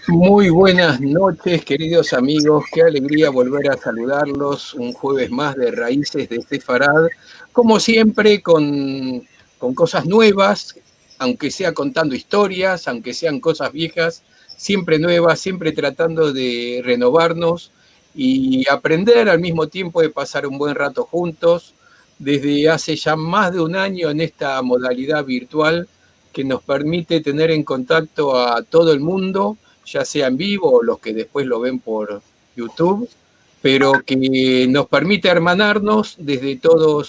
Muy buenas noches, queridos amigos. Qué alegría volver a saludarlos un jueves más de Raíces de Sefarad. Como siempre, con cosas nuevas, aunque sea contando historias, aunque sean cosas viejas, siempre nuevas, siempre tratando de renovarnos y aprender al mismo tiempo de pasar un buen rato juntos. Desde hace ya más de un año en esta modalidad virtual que nos permite tener en contacto a todo el mundo, ya sea en vivo o los que después lo ven por YouTube, pero que nos permite hermanarnos desde todo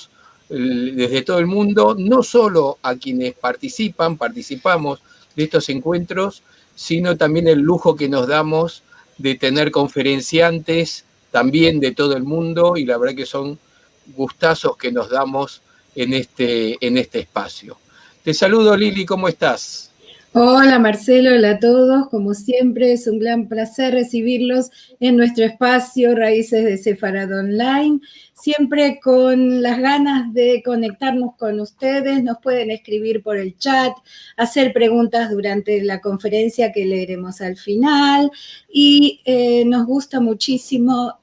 el mundo, no solo a quienes participamos de estos encuentros, sino también el lujo que nos damos de tener conferenciantes también de todo el mundo, y la verdad que son gustazos que nos damos en este espacio. Te saludo, Lili, ¿cómo estás? Hola Marcelo, hola a todos. Como siempre, es un gran placer recibirlos en nuestro espacio Raíces de Sefarad Online. Siempre con las ganas de conectarnos con ustedes, nos pueden escribir por el chat, hacer preguntas durante la conferencia que leeremos al final. Y nos gusta muchísimo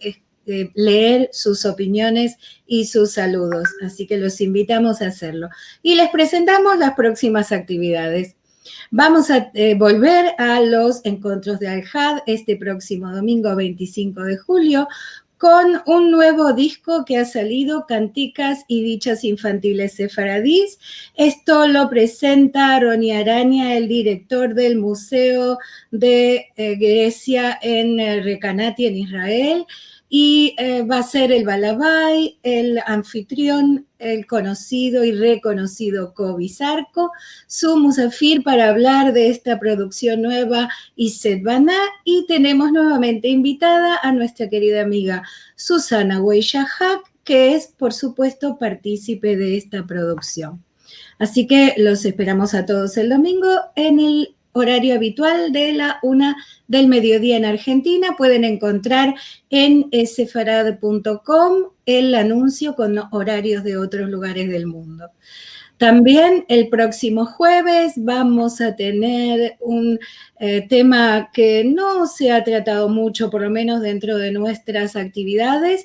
leer sus opiniones y sus saludos, así que los invitamos a hacerlo. Y les presentamos las próximas actividades. Vamos a volver a los encuentros de Al-Had este próximo domingo 25 de julio con un nuevo disco que ha salido, Canticas y Dichas Infantiles Sefaradís. Esto lo presenta Ronnie Araña, el director del Museo de Grecia en Recanati, en Israel, y va a ser el Balabay, el anfitrión, el conocido y reconocido Kobi Zarco, su musafir para hablar de esta producción nueva, Iset Baná, y tenemos nuevamente invitada a nuestra querida amiga Susana Weishahak, que es, por supuesto, partícipe de esta producción. Así que los esperamos a todos el domingo en el horario habitual de la 1 del mediodía en Argentina. Pueden encontrar en sefarad.com el anuncio con horarios de otros lugares del mundo. También el próximo jueves vamos a tener un tema que no se ha tratado mucho, por lo menos dentro de nuestras actividades.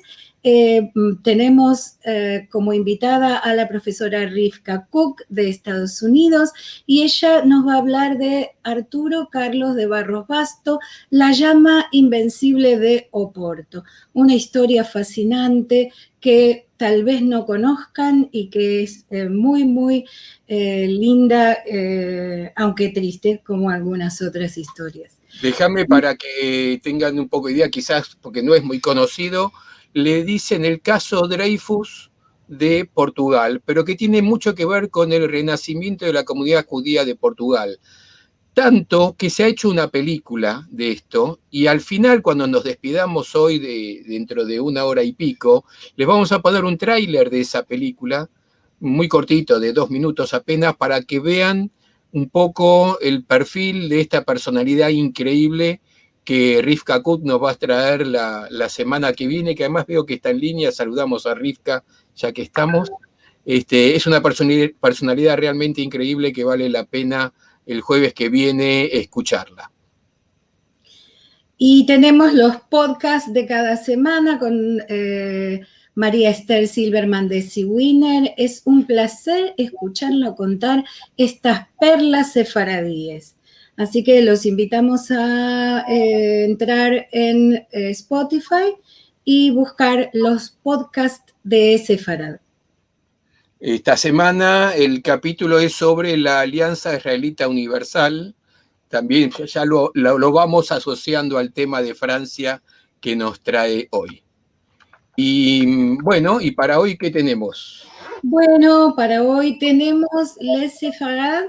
Tenemos como invitada a la profesora Rivka Cook de Estados Unidos, y ella nos va a hablar de Arturo Carlos de Barros Basto, La llama invencible de Oporto, una historia fascinante que tal vez no conozcan y que es muy, muy linda, aunque triste, como algunas otras historias. Déjame para que tengan un poco de idea, quizás porque no es muy conocido, le dicen el caso Dreyfus de Portugal, pero que tiene mucho que ver con el renacimiento de la comunidad judía de Portugal. Tanto que se ha hecho una película de esto, y al final, cuando nos despidamos hoy, dentro de una hora y pico, les vamos a poner un tráiler de esa película, muy cortito, de 2 minutos apenas, para que vean un poco el perfil de esta personalidad increíble que Rivka Kut nos va a traer la semana que viene, que además veo que está en línea. Saludamos a Rivka ya que estamos. Es una personalidad realmente increíble que vale la pena el jueves que viene escucharla. Y tenemos los podcasts de cada semana con María Esther Silverman de Sea Winner. Es un placer escucharlo contar estas perlas sefaradíes. Así que los invitamos a entrar en Spotify y buscar los podcasts de Sefarad. Esta semana el capítulo es sobre la Alianza Israelita Universal. También ya lo vamos asociando al tema de Francia que nos trae hoy. Y bueno, ¿y para hoy qué tenemos? Bueno, para hoy tenemos Les Sefarad,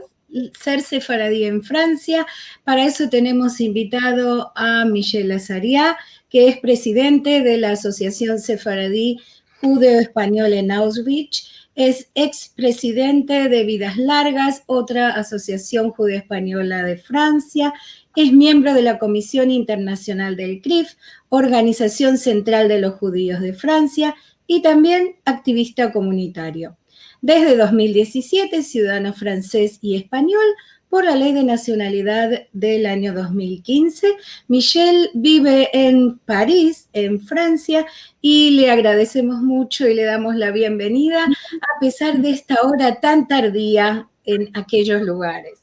ser sefaradí en Francia. Para eso tenemos invitado a Michel Azaria, que es presidente de la Asociación Sefaradí Judeo-Español en Auschwitz. Es expresidente de Vidas Largas, otra asociación judeo-española de Francia. Es miembro de la Comisión Internacional del CRIF, Organización Central de los Judíos de Francia, y también activista comunitario. Desde 2017, ciudadano francés y español, por la Ley de Nacionalidad del año 2015. Michelle vive en París, en Francia, y le agradecemos mucho y le damos la bienvenida a pesar de esta hora tan tardía en aquellos lugares.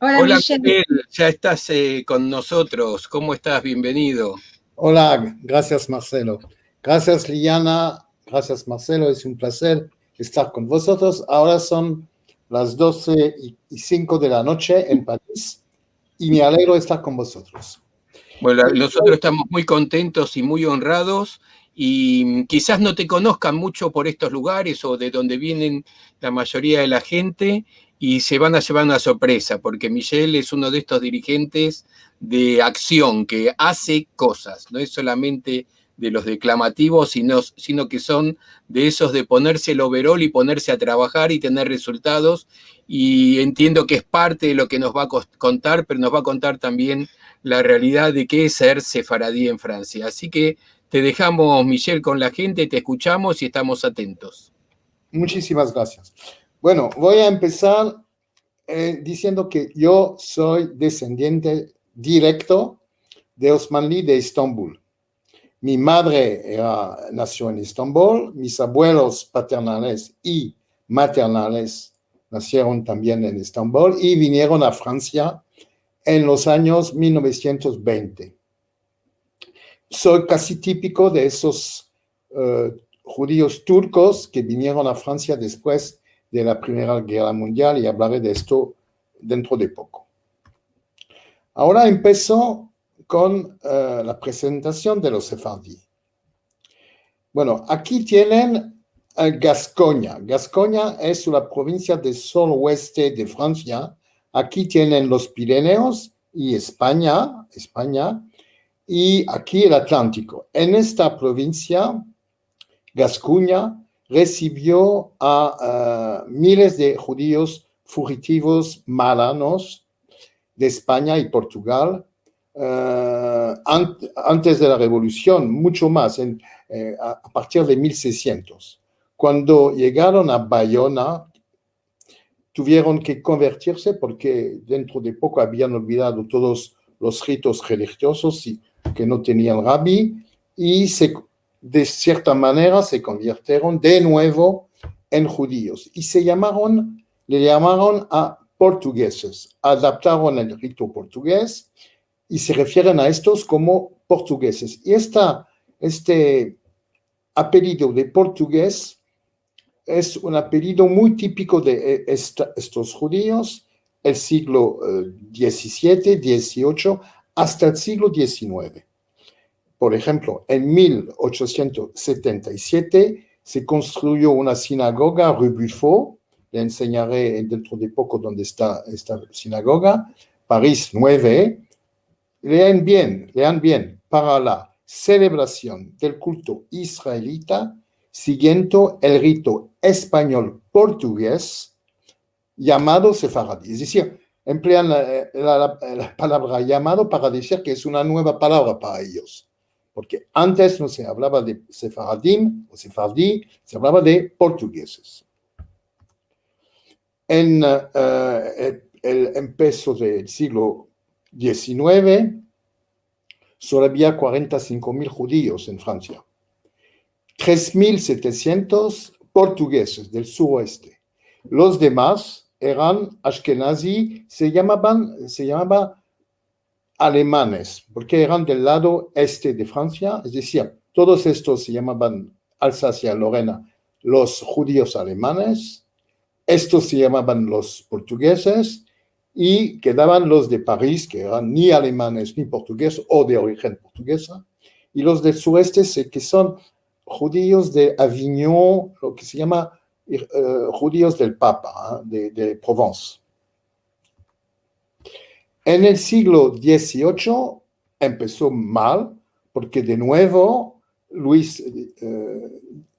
Hola, Miguel, ya estás con nosotros. ¿Cómo estás? Bienvenido. Hola, gracias Marcelo. Gracias Liliana, gracias Marcelo, es un placer estar con vosotros. Ahora son las 12:05 de la noche en París y me alegro de estar con vosotros. Bueno, nosotros estamos muy contentos y muy honrados y quizás no te conozcan mucho por estos lugares o de donde vienen la mayoría de la gente y se van a llevar una sorpresa porque Michelle es uno de estos dirigentes de acción que hace cosas, no es solamente de los declamativos, sino que son de esos de ponerse el overol y ponerse a trabajar y tener resultados, y entiendo que es parte de lo que nos va a contar, pero nos va a contar también la realidad de qué es ser sefaradí en Francia. Así que te dejamos, Michelle, con la gente, te escuchamos y estamos atentos. Muchísimas gracias. Bueno, voy a empezar diciendo que yo soy descendiente directo de Osmanli de Estambul. Mi madre nació en Estambul, mis abuelos paternales y maternales nacieron también en Estambul y vinieron a Francia en los años 1920. Soy casi típico de esos judíos turcos que vinieron a Francia después de la Primera Guerra Mundial y hablaré de esto dentro de poco. Ahora empiezo con la presentación de los sefardí. Bueno, aquí tienen Gascoña. Gascoña es una provincia del suroeste de Francia. Aquí tienen los Pirineos y España, y aquí el Atlántico. En esta provincia, Gascuña recibió a miles de judíos fugitivos malanos de España y Portugal antes de la Revolución, mucho más, a partir de 1600. Cuando llegaron a Bayona, tuvieron que convertirse porque dentro de poco habían olvidado todos los ritos religiosos que no tenían rabí y de cierta manera se convirtieron de nuevo en judíos y le llamaron a portugueses, adaptaron el rito portugués y se refieren a estos como portugueses. Y este apellido de portugués es un apellido muy típico de estos judíos, el siglo XVII, XVIII, hasta el siglo XIX. Por ejemplo, en 1877 se construyó una sinagoga Rue Buffo, le enseñaré dentro de poco dónde está esta sinagoga, París 9, lean bien, para la celebración del culto israelita, siguiendo el rito español-portugués llamado sefaradí. Es decir, emplean la palabra llamado para decir que es una nueva palabra para ellos. Porque antes no se hablaba de sefaradim o sefardí, se hablaba de portugueses. En el empiezo del siglo XIX, solo había 45.000 judíos en Francia. 3.700 portugueses del suroeste. Los demás eran ashkenazi, se llamaban alemanes, porque eran del lado este de Francia, es decir, todos estos se llamaban Alsacia-Lorena, los judíos alemanes, estos se llamaban los portugueses, y quedaban los de París, que eran ni alemanes ni portugueses, o de origen portuguesa, y los del sureste, que son judíos de Avignon, lo que se llama judíos del Papa, de Provence. En el siglo XVIII empezó mal, porque de nuevo Luis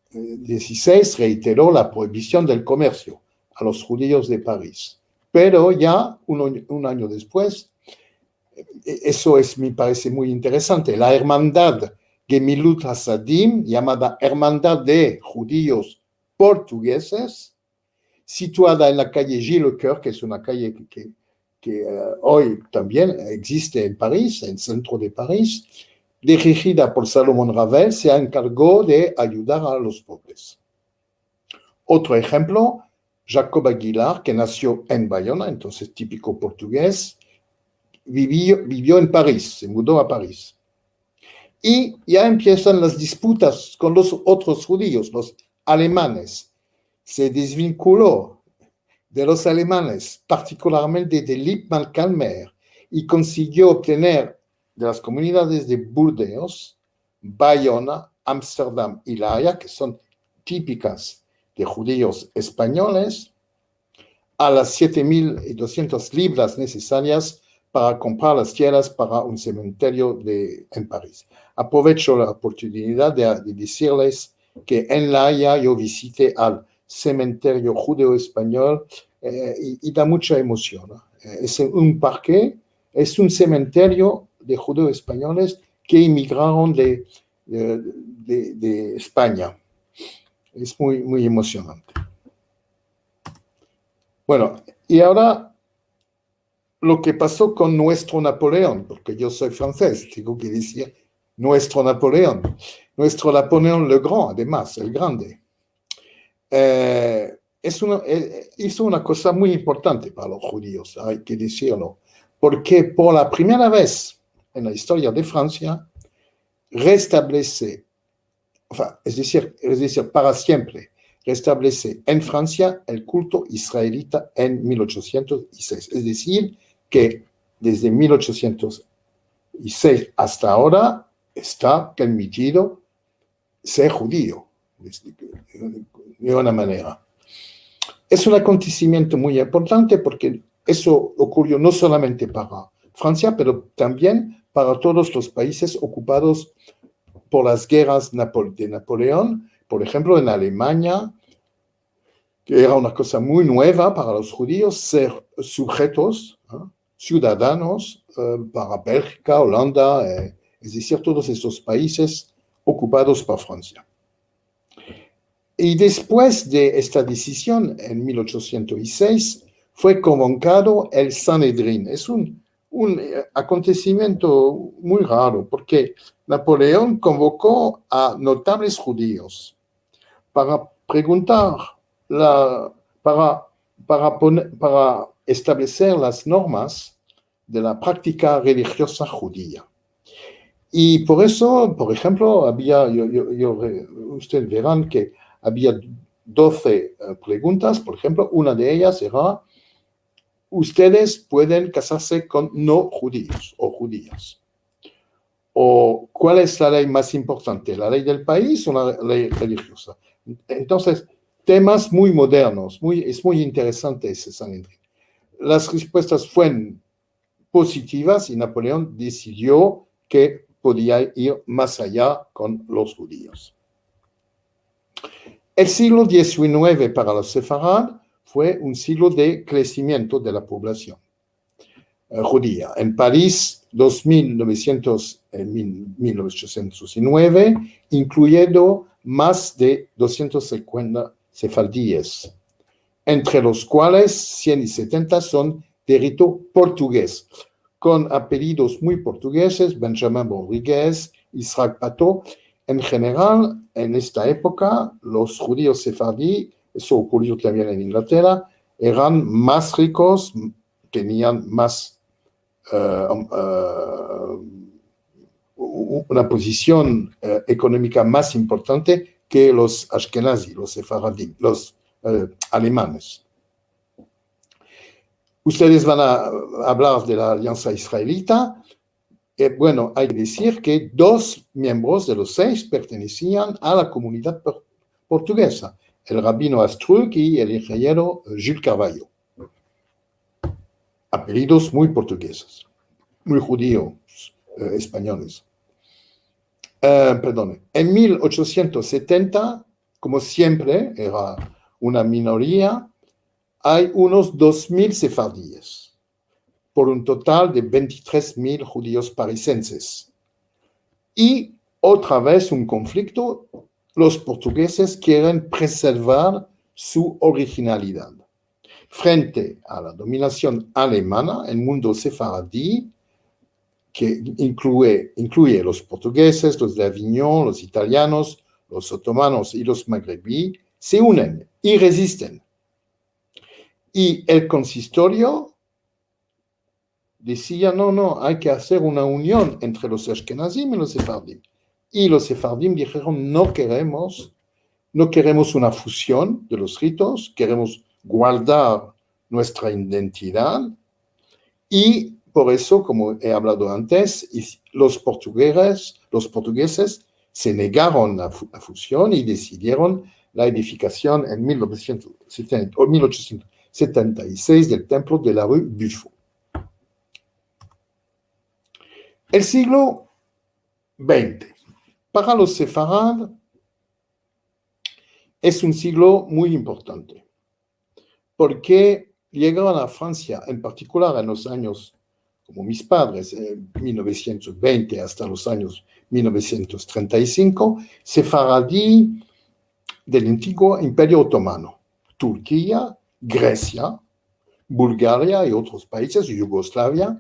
XVI reiteró la prohibición del comercio a los judíos de París. Pero ya un año después, eso me parece muy interesante, la hermandad Gemilut Hasadim, llamada Hermandad de Judíos Portugueses, situada en la calle Gilles Lecoeur, que es una calle que hoy también existe en París, en el centro de París, dirigida por Salomón Ravel, se encargó de ayudar a los pobres. Otro ejemplo, Jacob Aguilar, que nació en Bayona, entonces típico portugués, vivió en París, se mudó a París. Y ya empiezan las disputas con los otros judíos, los alemanes. Se desvinculó de los alemanes, particularmente de Lippmann-Calmer, y consiguió obtener de las comunidades de Burdeos, Bayona, Ámsterdam y La Haya, que son típicas de judíos españoles, a las 7.200 libras necesarias para comprar las tierras para un cementerio en París. Aprovecho la oportunidad de decirles que en La Haya yo visité al cementerio judeo-español y da mucha emoción, ¿no? Es un parque, es un cementerio de judeo-españoles que emigraron de España. Es muy, muy emocionante. Bueno, y ahora lo que pasó con nuestro Napoleón, porque yo soy francés, tengo que decir nuestro Napoleón Le Grand, además, el grande. Hizo una cosa muy importante para los judíos, hay que decirlo, porque por la primera vez en la historia de Francia, restablece, es decir, para siempre, restablece en Francia el culto israelita en 1806. Es decir, que desde 1806 hasta ahora está permitido ser judío, de una manera. Es un acontecimiento muy importante porque eso ocurrió no solamente para Francia, pero también para todos los países ocupados por las guerras de Napoleón, por ejemplo, en Alemania, que era una cosa muy nueva para los judíos ser sujetos, ciudadanos, para Bélgica, Holanda, es decir, todos estos países ocupados por Francia. Y después de esta decisión, en 1806, fue convocado el Sanedrín. Es un acontecimiento muy raro, porque Napoleón convocó a notables judíos para preguntar, para establecer las normas de la práctica religiosa judía. Y por eso, por ejemplo, ustedes verán que había 12 preguntas. Por ejemplo, una de ellas era: ustedes pueden casarse con no judíos o judías. ¿O cuál es la ley más importante? ¿La ley del país o la ley religiosa? Entonces, temas muy modernos, es muy interesante ese Sanedrín. Las respuestas fueron positivas y Napoleón decidió que podía ir más allá con los judíos. El siglo XIX para los sefarad fue un siglo de crecimiento de la población judía. En París, 1809, incluyendo más de 250 sefardíes, entre los cuales 170 son de rito portugués, con apellidos muy portugueses: Benjamin Rodríguez, Isaac Pato. En general, en esta época, los judíos sefardí, eso ocurrió también en Inglaterra, eran más ricos, tenían más una posición económica más importante que los ashkenazí, los sefaradí, los alemanes. Ustedes van a hablar de la alianza israelita. Bueno, hay que decir que 2 miembros de los 6 pertenecían a la comunidad portuguesa: el rabino Astruc y el ingeniero Jules Carvalho. Apellidos muy portugueses, muy judíos, españoles. En 1870, como siempre era una minoría, hay unos 2.000 sefardíes, por un total de 23.000 judíos parisenses. Y otra vez un conflicto: los portugueses quieren preservar su originalidad. frente a la dominación alemana, el mundo sefaradí, que incluye los portugueses, los de Aviñón, los italianos, los otomanos y los magrebí, se unen y resisten. Y el consistorio decía, no, hay que hacer una unión entre los ashkenazim y los sefardim. Y los sefardim dijeron, no queremos una fusión de los ritos, queremos guardar nuestra identidad. Y por eso, como he hablado antes, los portugueses se negaron a la fusión y decidieron la edificación en 1876 del templo de la rue Buffo. El siglo XX, para los sefarad, es un siglo muy importante, porque llegaron a Francia, en particular en los años, como mis padres, 1920 hasta los años 1935, sefaradí del antiguo Imperio Otomano, Turquía, Grecia, Bulgaria y otros países, Yugoslavia,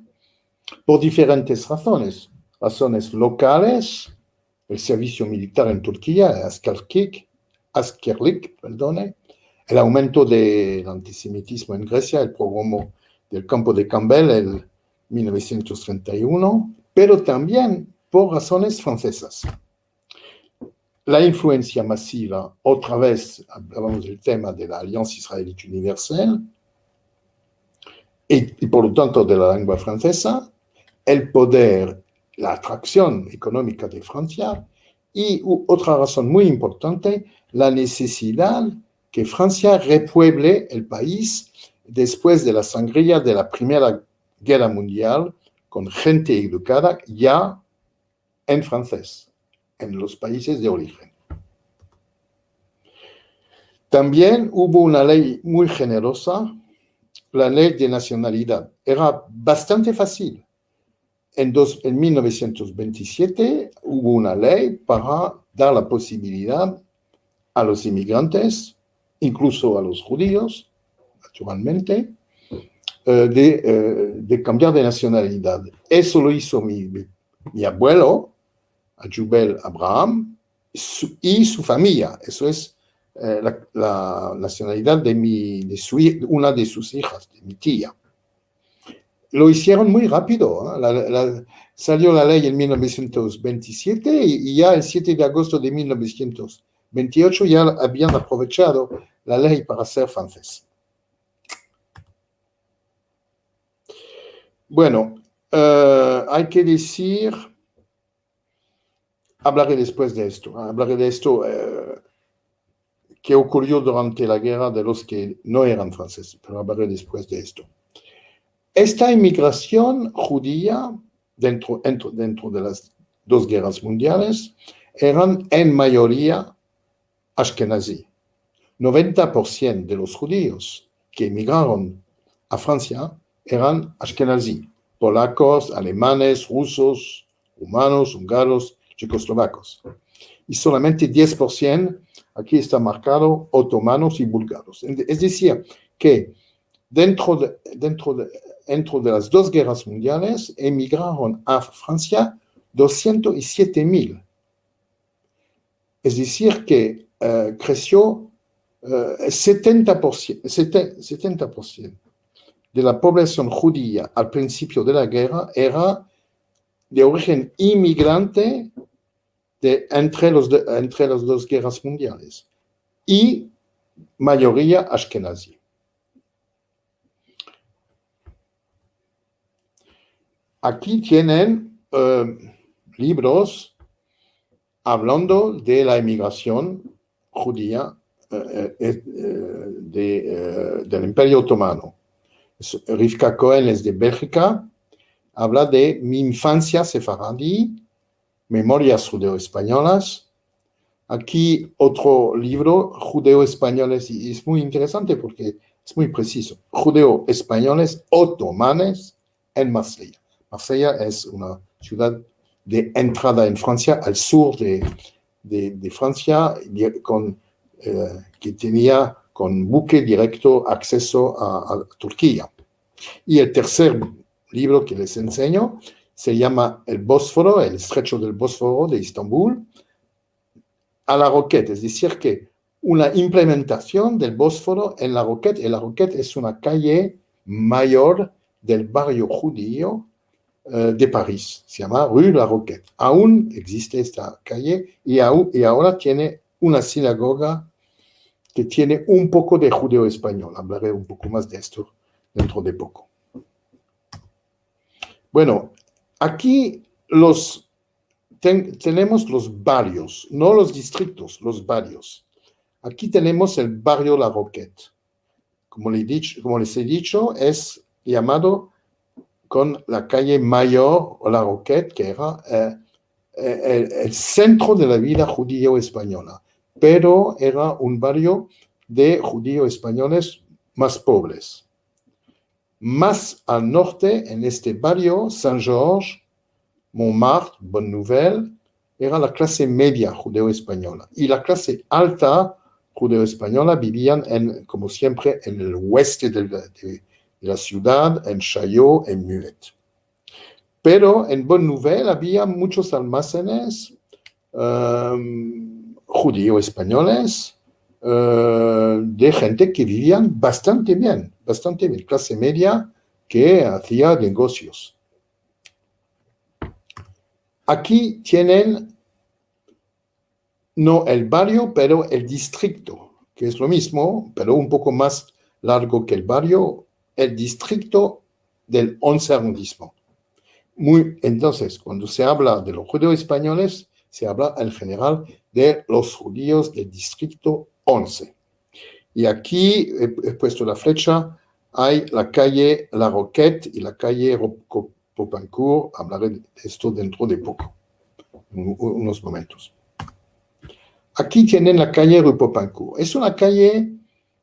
por diferentes razones locales, el servicio militar en Turquía, Askerlik, el aumento del antisemitismo en Grecia, el programa del campo de Campbell en 1931, pero también por razones francesas. La influencia masiva, otra vez hablamos del tema de la Alianza Israelita Universal, y por lo tanto de la lengua francesa, el poder, la atracción económica de Francia, y otra razón muy importante, la necesidad que Francia repueble el país después de la sangría de la Primera Guerra Mundial, con gente educada ya en francés, en los países de origen. También hubo una ley muy generosa, la ley de nacionalidad. Era bastante fácil. En 1927 hubo una ley para dar la posibilidad a los inmigrantes, incluso a los judíos, naturalmente, de cambiar de nacionalidad. Eso lo hizo mi abuelo, Jubel Abraham, y su familia. Eso es la nacionalidad de una de sus hijas, de mi tía. Lo hicieron muy rápido. Salió la ley en 1927 y ya el 7 de agosto de 1928 ya habían aprovechado la ley para ser francés. Bueno, hay que decir, hablaré después de esto, que ocurrió durante la guerra de los que no eran franceses, pero hablaré después de esto. Esta inmigración judía dentro de las dos guerras mundiales eran en mayoría ashkenazí. 90% de los judíos que emigraron a Francia eran ashkenazí, polacos, alemanes, rusos, rumanos, húngaros, checoslovacos. Y solamente 10%, aquí está marcado, otomanos y búlgaros. Es decir, que dentro de las dos guerras mundiales emigraron a Francia 207.000. Es decir, que creció 70% de la población judía al principio de la guerra era de origen inmigrante entre las dos guerras mundiales y mayoría ashkenazí. Aquí tienen libros hablando de la emigración judía del Imperio Otomano. Rivka Cohen es de Bélgica, habla de Mi infancia sefaradí, Memorias judeo-españolas. Aquí otro libro, judeo-españoles, y es muy interesante porque es muy preciso. Judeo-españoles otomanes en Marsella. Marsella es una ciudad de entrada en Francia, al sur de Francia, que tenía con buque directo acceso a Turquía. Y el tercer libro que les enseño se llama El Bósforo, el estrecho del Bósforo de Estambul, a la Roquette, es decir, que una implementación del Bósforo en la Roquette. Y la Roquette es una calle mayor del barrio judío de París, se llama Rue La Roquette. Aún existe esta calle y ahora tiene una sinagoga que tiene un poco de judeo español. Hablaré un poco más de esto dentro de poco. Bueno, aquí tenemos los barrios, no los distritos, los barrios. Aquí tenemos el barrio La Roquette. Como les he dicho, es llamado con la calle Mayor o La Roquette, que era el centro de la vida judío-española, pero era un barrio de judíos españoles más pobres. Más al norte, en este barrio, Saint-Georges, Montmartre, Bonne Nouvelle, era la clase media judeo-española. Y la clase alta judeo-española vivían, como siempre, en el oeste de la ciudad, en Chaillot, en Muet. Pero en Bonne Nouvelle había muchos almacenes judío-españoles de gente que vivían bastante bien, clase media que hacía negocios. Aquí tienen no el barrio, pero el distrito, que es lo mismo, pero un poco más largo que el barrio, el distrito del 11 arrondissement. Entonces, cuando se habla de los judíos españoles, se habla en general de los judíos del distrito 11. Y aquí he puesto la flecha, hay la calle La Roquette y la calle Popincourt. Hablaré de esto dentro de poco, unos momentos. Aquí tienen la calle Rue Popincourt. Es una calle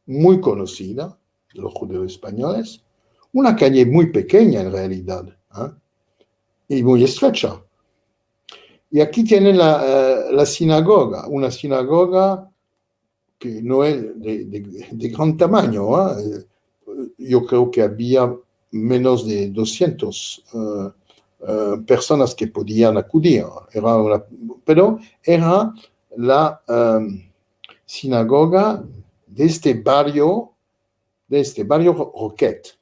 muy conocida de los judíos españoles, una calle muy pequeña en realidad, y muy estrecha. Y aquí tienen la sinagoga, una sinagoga que no es de gran tamaño. Yo creo que había menos de 200 personas que podían acudir. Pero era la sinagoga de este barrio Roquette.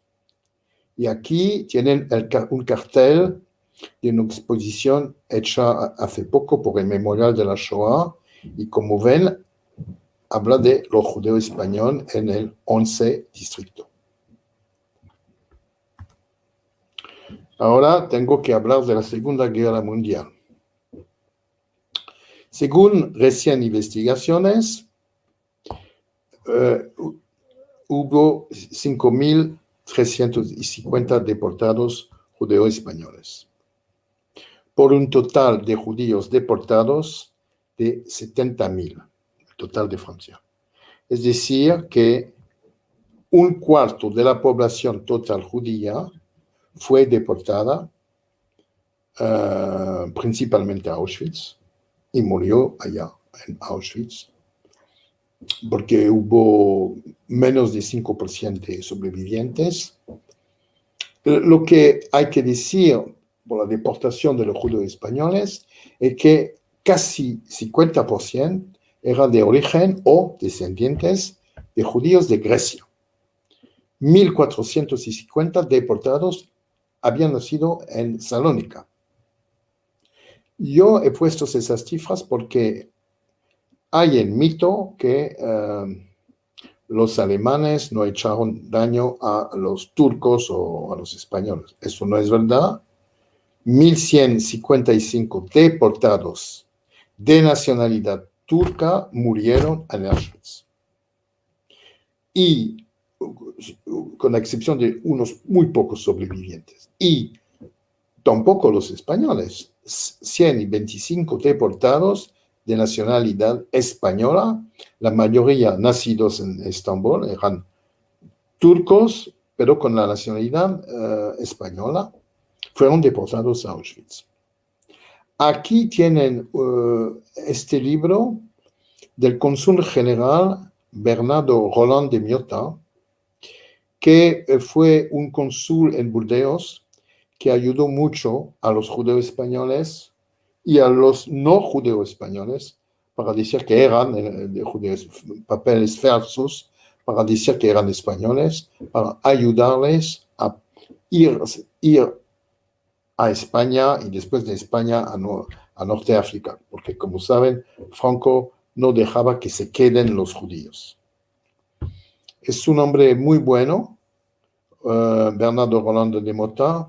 Y aquí tienen un cartel de una exposición hecha hace poco por el Memorial de la Shoah, y como ven, habla de los judíos españoles en el 11 distrito. Ahora tengo que hablar de la Segunda Guerra Mundial. Según recientes investigaciones, hubo 5.350 deportados judíos españoles, por un total de judíos deportados de 70.000, el total de Francia. Es decir, que un cuarto de la población total judía fue deportada principalmente a Auschwitz y murió allá en Auschwitz, porque hubo menos de 5% de sobrevivientes. Lo que hay que decir por la deportación de los judíos españoles es que casi 50% eran de origen o descendientes de judíos de Grecia. 1.450 deportados habían nacido en Salónica. Yo he puesto esas cifras porque hay el mito que los alemanes no echaron daño a los turcos o a los españoles. Eso no es verdad. 1.155 deportados de nacionalidad turca murieron en Auschwitz. Y con la excepción de unos muy pocos sobrevivientes. Y tampoco los españoles. 125 deportados de nacionalidad española, la mayoría nacidos en Estambul, eran turcos, pero con la nacionalidad española, fueron deportados a Auschwitz. Aquí tienen este libro del cónsul general Bernardo Roland de Miota, que fue un cónsul en Burdeos que ayudó mucho a los judíos españoles y a los no judíos españoles para decir que eran de judíos, papeles falsos, para decir que eran españoles, para ayudarles a ir a España y después de España a Norte de África, porque como saben, Franco no dejaba que se queden los judíos. Es un hombre muy bueno, Bernardo Roland de Miota.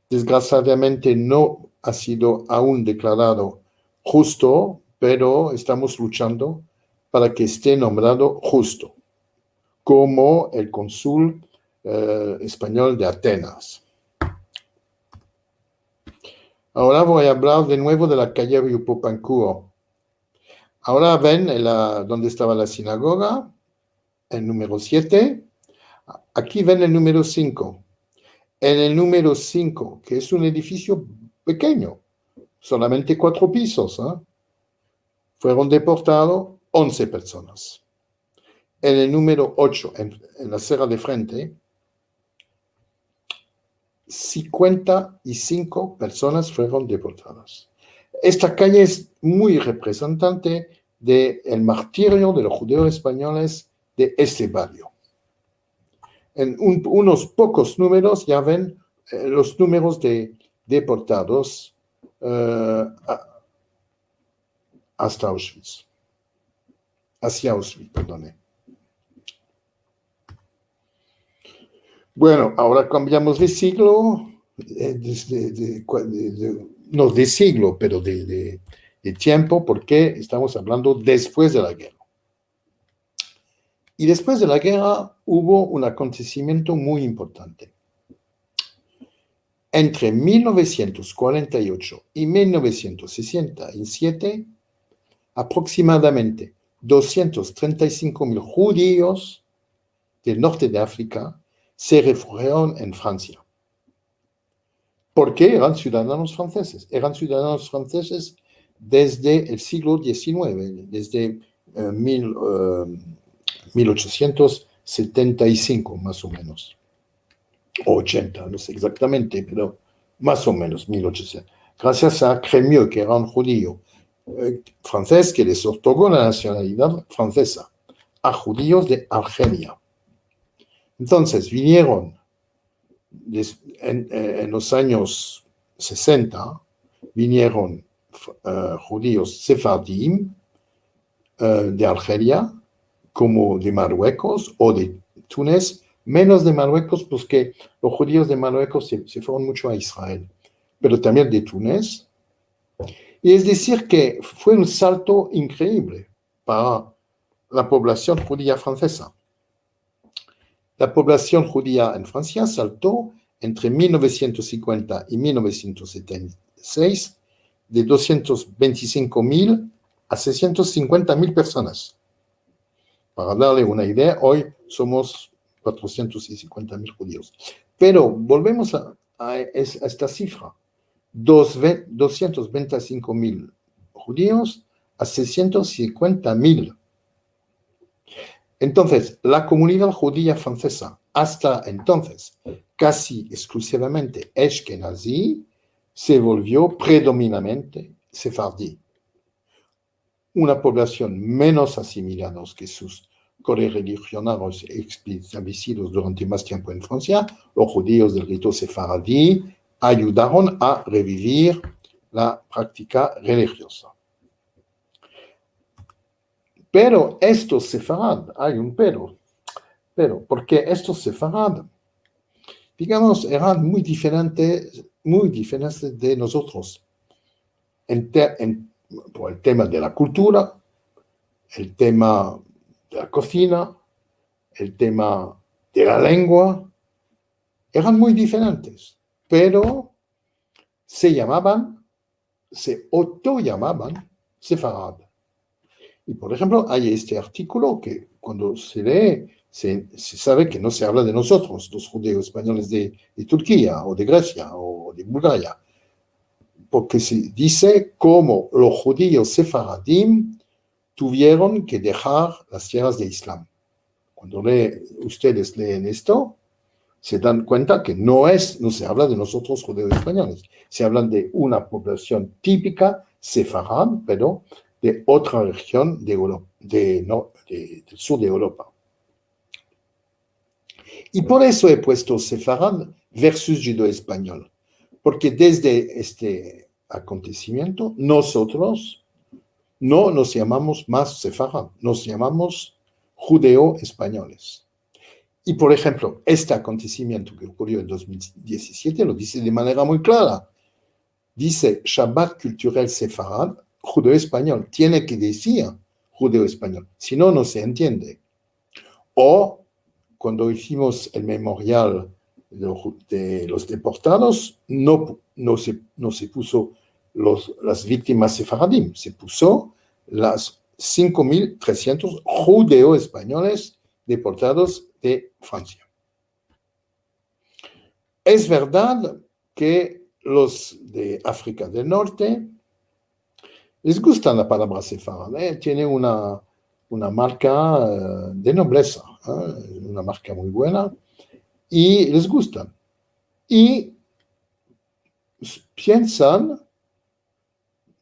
Desgraciadamente no ha sido aún declarado justo, pero estamos luchando para que esté nombrado justo, como el cónsul español de Atenas. Ahora voy a hablar de nuevo de la calle Riupopancuo. Ahora ven donde estaba la sinagoga, el número 7. Aquí ven el número 5. En el número 5, que es un edificio pequeño, solamente 4 pisos, fueron deportados 11 personas. En el número 8, en la acera de frente, 55 personas fueron deportadas. Esta calle es muy representante del martirio de los judíos españoles de este barrio. En unos pocos números ya ven los números de deportados hasta Auschwitz. Hacia Auschwitz, perdone. Bueno, ahora cambiamos de siglo, no de siglo, pero de tiempo, porque estamos hablando después de la guerra. Y después de la guerra hubo un acontecimiento muy importante. Entre 1948 y 1967, aproximadamente 235.000 judíos del norte de África se refugiaron en Francia. ¿Por qué? Eran ciudadanos franceses. Eran ciudadanos franceses desde el siglo XIX, desde 1875, más o menos. O 80, no sé exactamente, pero más o menos 1800. Gracias a Crémieux, que era un judío francés que les otorgó la nacionalidad francesa a judíos de Argelia. Entonces vinieron en los años 60, vinieron judíos sefardim de Argelia, como de Marruecos o de Túnez, menos de Marruecos, porque los judíos de Marruecos se fueron mucho a Israel, pero también de Túnez. Y es decir que fue un salto increíble para la población judía francesa. La población judía en Francia saltó entre 1950 y 1976 de 225.000 a 650.000 personas. Para darle una idea, hoy somos 450.000 judíos. Pero volvemos a esta cifra. 225.000 judíos a 650.000. Entonces, la comunidad judía francesa, hasta entonces, casi exclusivamente ashkenazí, se volvió predominantemente sefardí. Una población menos asimilada que sus correligionados establecidos durante más tiempo en Francia, los judíos del rito sefaradí ayudaron a revivir la práctica religiosa. Pero estos sefarad, hay un pero, porque estos sefarad, digamos, eran muy diferentes de nosotros por el tema de la cultura, el tema de la cocina, el tema de la lengua, eran muy diferentes, pero se autollamaban sefarad. Y por ejemplo, hay este artículo que cuando se lee, se sabe que no se habla de nosotros, los judíos españoles de Turquía, o de Grecia, o de Bulgaria, porque se dice como los judíos sefaradim tuvieron que dejar las tierras de Islam. Cuando ustedes leen esto, se dan cuenta que no se habla de nosotros judíos españoles, se habla de una población típica sefarad, pero de otra región de Europa, del sur de Europa. Y por eso he puesto sefarad versus judío-español, porque desde este acontecimiento nosotros no nos llamamos más sefarad, nos llamamos judeo-españoles. Y, por ejemplo, este acontecimiento que ocurrió en 2017 lo dice de manera muy clara. Dice Shabbat culturel sefarad, judeo-español. Tiene que decir judeo-español, si no, no se entiende. O, cuando hicimos el memorial de los deportados, no se puso las víctimas sefaradim, se puso las 5.300 judeo-españoles deportados de Francia. Es verdad que los de África del Norte les gusta la palabra sefarad, tiene una marca de nobleza, una marca muy buena, y les gusta. Y piensan,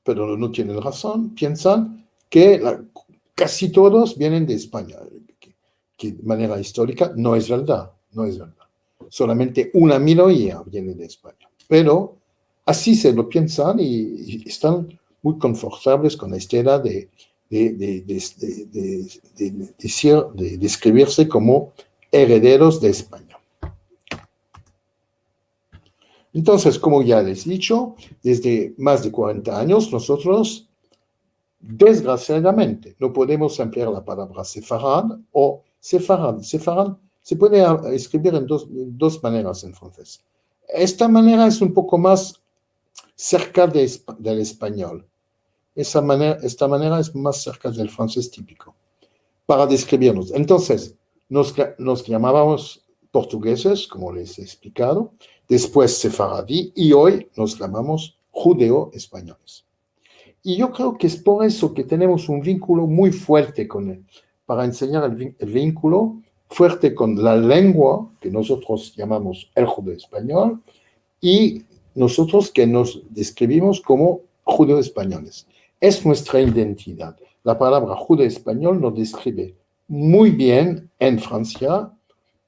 pero no tienen razón, piensan que casi todos vienen de España, que de manera histórica no es verdad, no es verdad. Solamente una minoría viene de España. Pero así se lo piensan y están muy confortables con la idea de describirse como herederos de España. Entonces, como ya les he dicho, desde más de 40 años nosotros, desgraciadamente, no podemos emplear la palabra sefarad o sefarad. Sefarad se puede escribir en dos maneras en francés. Esta manera es un poco más cerca del español. Esta manera es más cerca del francés típico, para describirnos. Entonces, nos llamábamos portugueses, como les he explicado, después sefaradí, y hoy nos llamamos judeo-españoles. Y yo creo que es por eso que tenemos un vínculo muy fuerte con él, para enseñar el vínculo fuerte con la lengua, que nosotros llamamos el judeo-español, y nosotros que nos describimos como judeo-españoles. Es nuestra identidad. La palabra judeo-español nos describe muy bien en Francia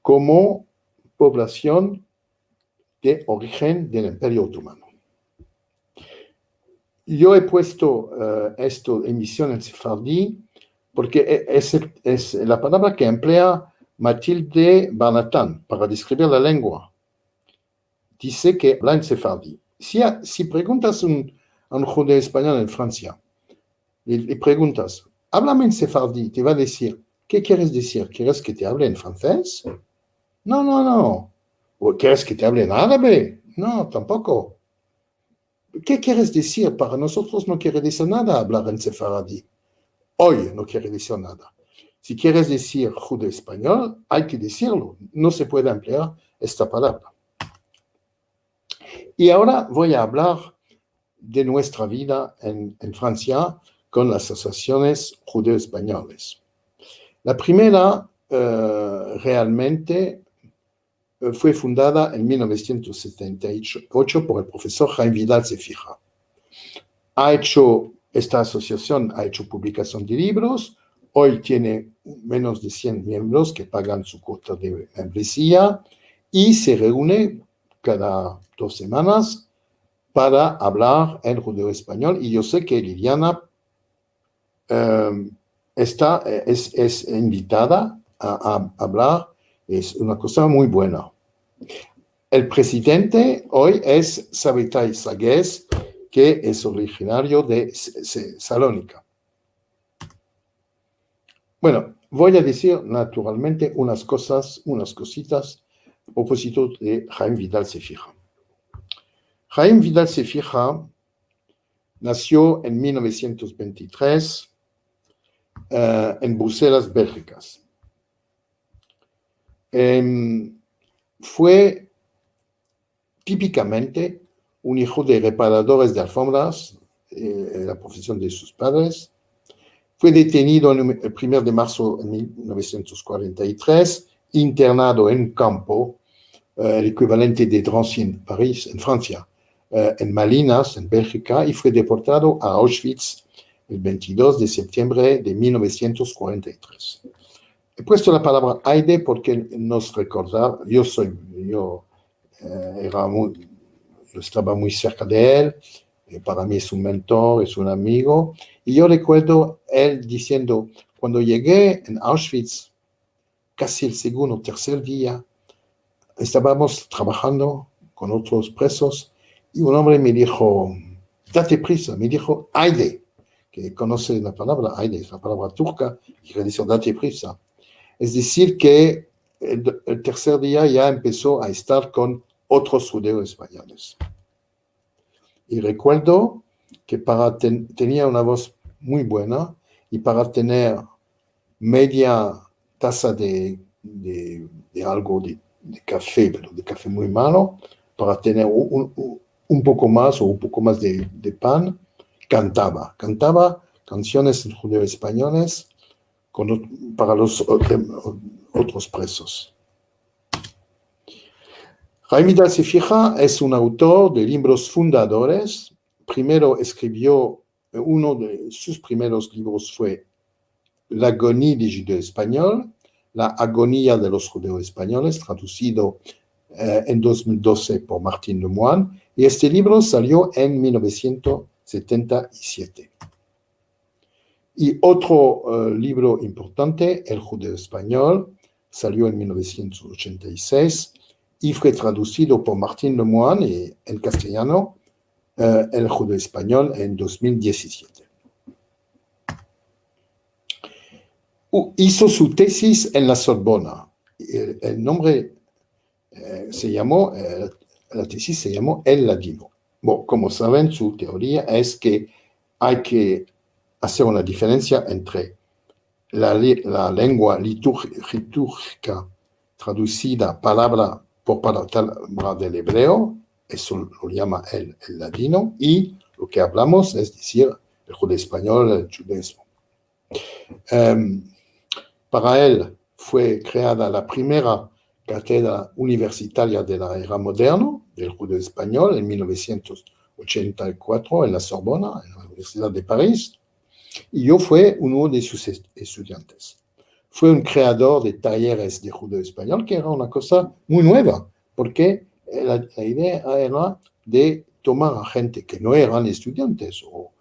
como población de origen del Imperio Otomano. Yo he puesto esto en emisión en sefardí porque es la palabra que emplea Mathilde Barnatán para describir la lengua. Dice que habla en sefardí. Si preguntas a un judío español en Francia, le preguntas, háblame en sefardí, te va a decir, ¿qué quieres decir? ¿Quieres que te hable en francés? No. ¿O quieres que te hable en árabe? No, tampoco. ¿Qué quieres decir? Para nosotros no quiere decir nada hablar en sefaradí. Hoy no quiere decir nada. Si quieres decir judío español, hay que decirlo. No se puede emplear esta palabra. Y ahora voy a hablar de nuestra vida en Francia con las asociaciones judeo-españoles. La primera realmente fue fundada en 1978 por el profesor Jaime Vidal Cefira. Esta asociación ha hecho publicación de libros, hoy tiene menos de 100 miembros que pagan su cuota de membresía y se reúne cada 2 semanas para hablar en judeo-español. Y yo sé que Liliana es invitada a hablar, es una cosa muy buena. El presidente hoy es Sabitay Sagués, que es originario de Salónica. Bueno, voy a decir naturalmente unas cositas a propósito de Jaime Vidal Cefira. Jaime Vidal Cefira nació en 1923 en Bruselas, Bélgica. Fue típicamente un hijo de reparadores de alfombras, la profesión de sus padres, Fue detenido el 1 de marzo de 1943, internado en campo, el equivalente de Drancy en París, en Francia, en Malinas, en Bélgica, y fue deportado a Auschwitz el 22 de septiembre de 1943. He puesto la palabra Aide porque nos recordaba, yo estaba muy cerca de él, para mí es un mentor, es un amigo, y yo recuerdo él diciendo, cuando llegué en Auschwitz, casi el segundo o tercer día, estábamos trabajando con otros presos, y un hombre me dijo, date prisa, me dijo Aide, que conoce la palabra Aide, es la palabra turca, y le dice date prisa. Es decir, que el tercer día ya empezó a estar con otros judíos españoles. Y recuerdo que tenía una voz muy buena y para tener media taza de algo de café, pero de café muy malo, para tener un poco más o un poco más de pan, cantaba canciones en judío españoles para los otros presos. Jaime Vidal Cefira es un autor de libros fundadores. Primero escribió, uno de sus primeros libros fue La agonie des judíos españoles, La agonía de los judíos españoles, traducido en 2012 por Martín Lemoine, y este libro salió en 1977. Y otro libro importante, El judío español, salió en 1986 y fue traducido por Martín Lemoine en castellano, El judío español, en 2017. Hizo su tesis en la Sorbona. El nombre la tesis se llamó El ladino. Bueno, como saben, su teoría es que hay que hacer una diferencia entre la lengua litúrgica traducida palabra por palabra del hebreo, eso lo llama el ladino, y lo que hablamos, es decir, el judío español, el judaísmo. Para él fue creada la primera cátedra universitaria de la era moderna del judío español en 1984 en la Sorbona, en la Universidad de París, y yo fui uno de sus estudiantes. Fue un creador de talleres de judío español, que era una cosa muy nueva, porque la idea era de tomar a gente que no eran estudiantes o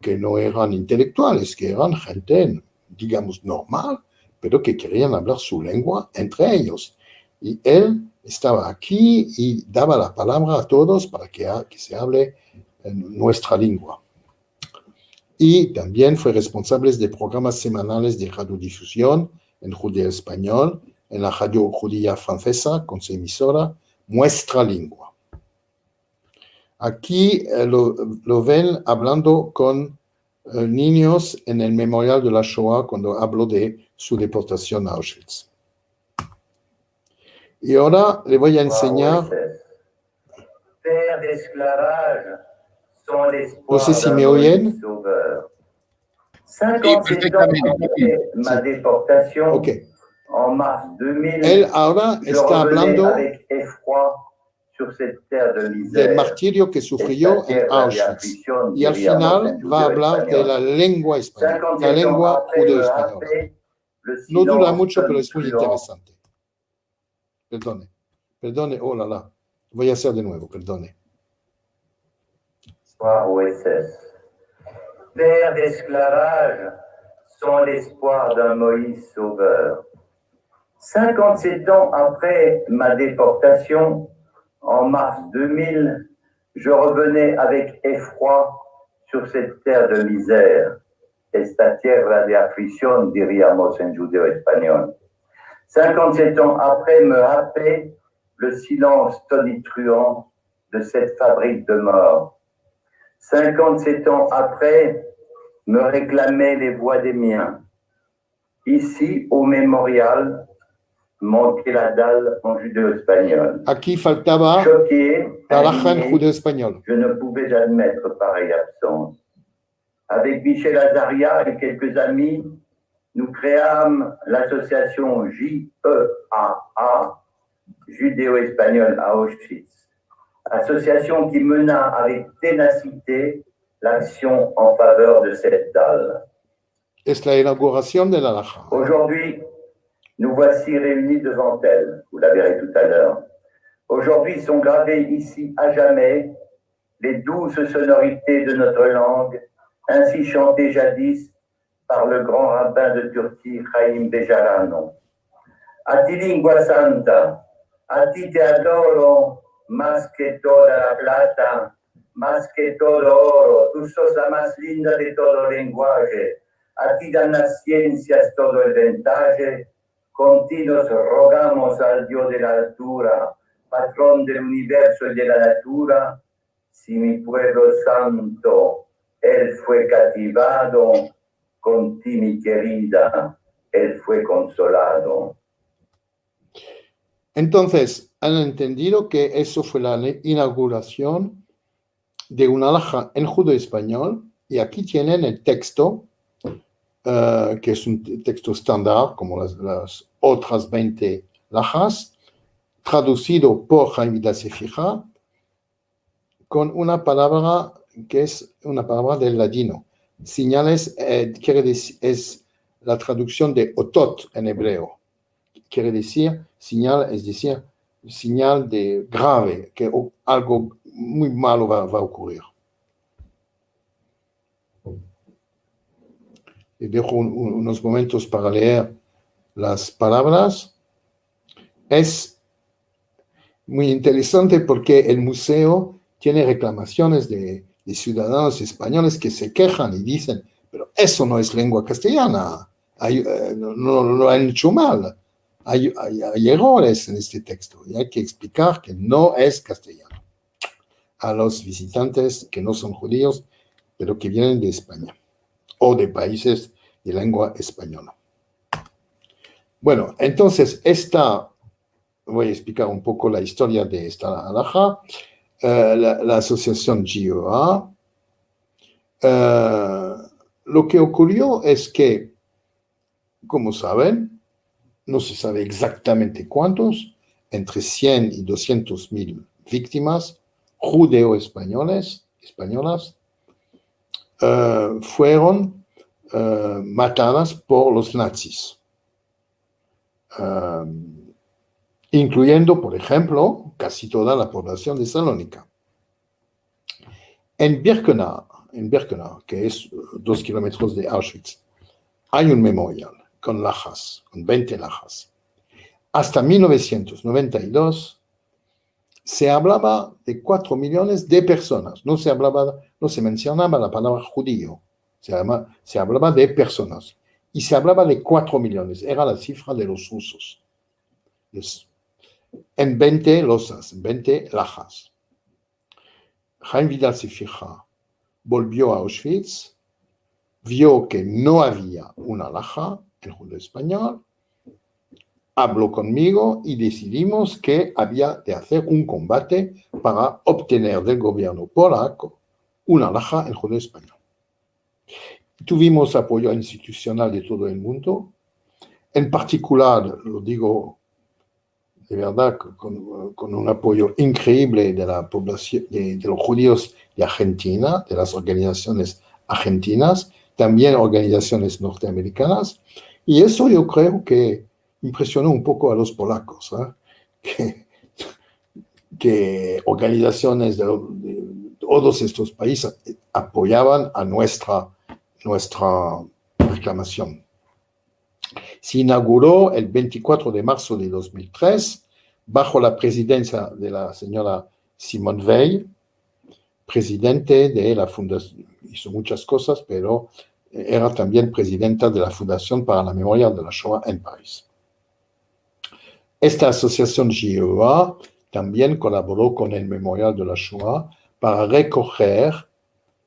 que no eran intelectuales, que eran gente, digamos, normal, pero que querían hablar su lengua entre ellos. Y él estaba aquí y daba la palabra a todos para que se hable en nuestra lengua. Y también fue responsable de programas semanales de radiodifusión en judío español, en la radio judía francesa, con su emisora Nuestra Lengua. Aquí lo ven hablando con niños en el memorial de la Shoah cuando habló de su deportación a Auschwitz. Y ahora le voy a enseñar. No sé si me oyen. 57 ans après ma déportation, Okay. en mars 2000, Él ahora je está revenais hablando avec effroi sur cette terre de del misère. martirio que sufrió en Auschwitz. Y al final va a hablar de la lengua española, la lengua judeo-española. No dura mucho, pero es muy interesante. Perdone, oh la la. Voy a hacer de nuevo, perdone. OSS. Terre d'esclavage sans l'espoir d'un Moïse sauveur. 57 ans après ma déportation, en mars 2000, je revenais avec effroi sur cette terre de misère. Esta tierra de aflicción, diríamos en judeo español. 57 ans après me happait le silence tonitruant de cette fabrique de mort. 57 ans après, me réclamaient les voix des miens. Ici, au mémorial, manquait la dalle en judéo-espagnol. Aquí faltaba Choqué, la raja en indigné, judeo-español. je ne pouvais admettre pareille absence. Avec Michel Azaria et quelques amis, nous créâmes l'association JEAA, Judéo-Espagnol à Auschwitz, association qui mena avec ténacité l'action en faveur de cette dalle. Es la inauguración de la Laja. Aujourd'hui, nous voici réunis devant elle, vous la verrez tout à l'heure. Aujourd'hui sont gravées ici à jamais les douces sonorités de notre langue, ainsi chantées jadis par le grand rabbin de Turquie, Chaim Bejarano. A ti lingua santa, a ti te adoro, más que toda la plata, más que todo oro, tú sos la más linda de todo lenguaje, a ti dan las ciencias todo el ventaje, contigo nos rogamos al Dios de la altura, patrón del universo y de la natura, si mi pueblo santo, él fue cativado, con ti mi querida, él fue consolado. Entonces, han entendido que eso fue la inauguración de una laja en judeo-español, y aquí tienen el texto, que es un texto estándar, como las otras 20 lajas, traducido por Chaim Vidal Sefija, con una palabra que es una palabra del ladino. Señales quiere decir, es la traducción de otot en hebreo. Quiere decir señal, es decir, señal de grave, que algo muy malo va a ocurrir. Le dejo unos momentos para leer las palabras. Es muy interesante porque el museo tiene reclamaciones de ciudadanos españoles que se quejan y dicen, pero eso no es lengua castellana, no lo han hecho mal, hay errores en este texto y hay que explicar que no es castellano a los visitantes que no son judíos, pero que vienen de España o de países de lengua española. Bueno, entonces voy a explicar un poco la historia de esta alhaja. La asociación JEAA, lo que ocurrió es que, como saben, no se sabe exactamente cuántos, entre 100 y 200.000 víctimas judeo-españolas fueron matadas por los nazis, incluyendo, por ejemplo, casi toda la población de Salónica. En Birkenau, que es 2 kilómetros de Auschwitz, hay un memorial con lajas, con 20 lajas. Hasta 1992 se hablaba de 4 millones de personas, no se mencionaba la palabra judío, se hablaba de personas, y se hablaba de 4 millones, era la cifra de los rusos. En 20 losas, en 20 lajas. Chaim Vidal Sefija volvió a Auschwitz, vio que no había una laja en judeo español, habló conmigo y decidimos que había de hacer un combate para obtener del gobierno polaco una laja en judeo español. Tuvimos apoyo institucional de todo el mundo, en particular, lo digo de verdad, con un apoyo increíble de la población, de los judíos de Argentina, de las organizaciones argentinas, también organizaciones norteamericanas, y eso yo creo que impresionó un poco a los polacos, que organizaciones de todos estos países apoyaban a nuestra reclamación. Se inauguró el 24 de marzo de 2003 bajo la presidencia de la señora Simone Weil, presidente de la fundación, hizo muchas cosas, pero era también presidenta de la Fundación para la Memoria de la Shoah en París. Esta asociación JEAA también colaboró con el Memorial de la Shoah para recoger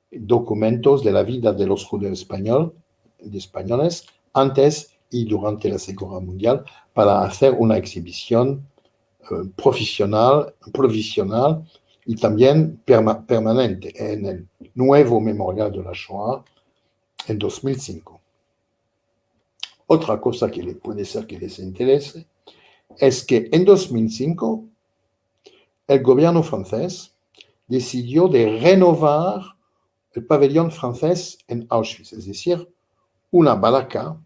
documentos de la vida de los judíos españoles antes y durante la Segunda Guerra Mundial para hacer una exhibición provisional y también permanente en el nuevo Memorial de la Shoah en 2005. Otra cosa que puede ser que les interese es que en 2005 el gobierno francés decidió de renovar el pabellón francés en Auschwitz, es decir, una baraca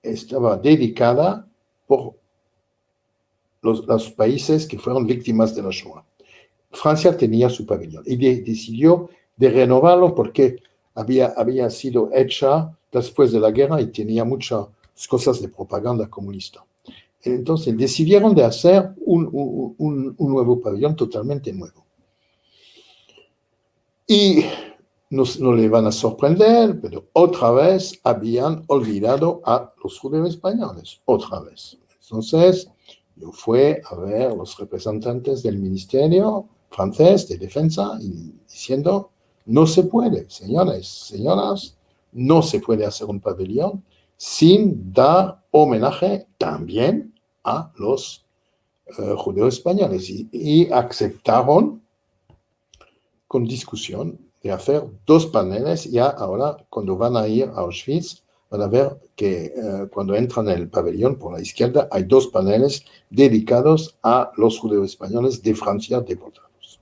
estaba dedicada por los países que fueron víctimas de la Shoah. Francia tenía su pabellón y decidió de renovarlo porque había sido hecha después de la guerra y tenía muchas cosas de propaganda comunista. Entonces decidieron de hacer un nuevo pabellón totalmente nuevo. Y no le van a sorprender, pero otra vez habían olvidado a los judíos españoles, otra vez. Entonces, yo fui a ver a los representantes del Ministerio francés de Defensa diciendo, no se puede, señores, señoras, no se puede hacer un pabellón sin dar homenaje también a los judíos españoles. Y aceptaron con discusión de hacer 2 paneles. Ya ahora, cuando van a ir a Auschwitz, van a ver que cuando entran en el pabellón por la izquierda hay 2 paneles dedicados a los judíos españoles de Francia deportados.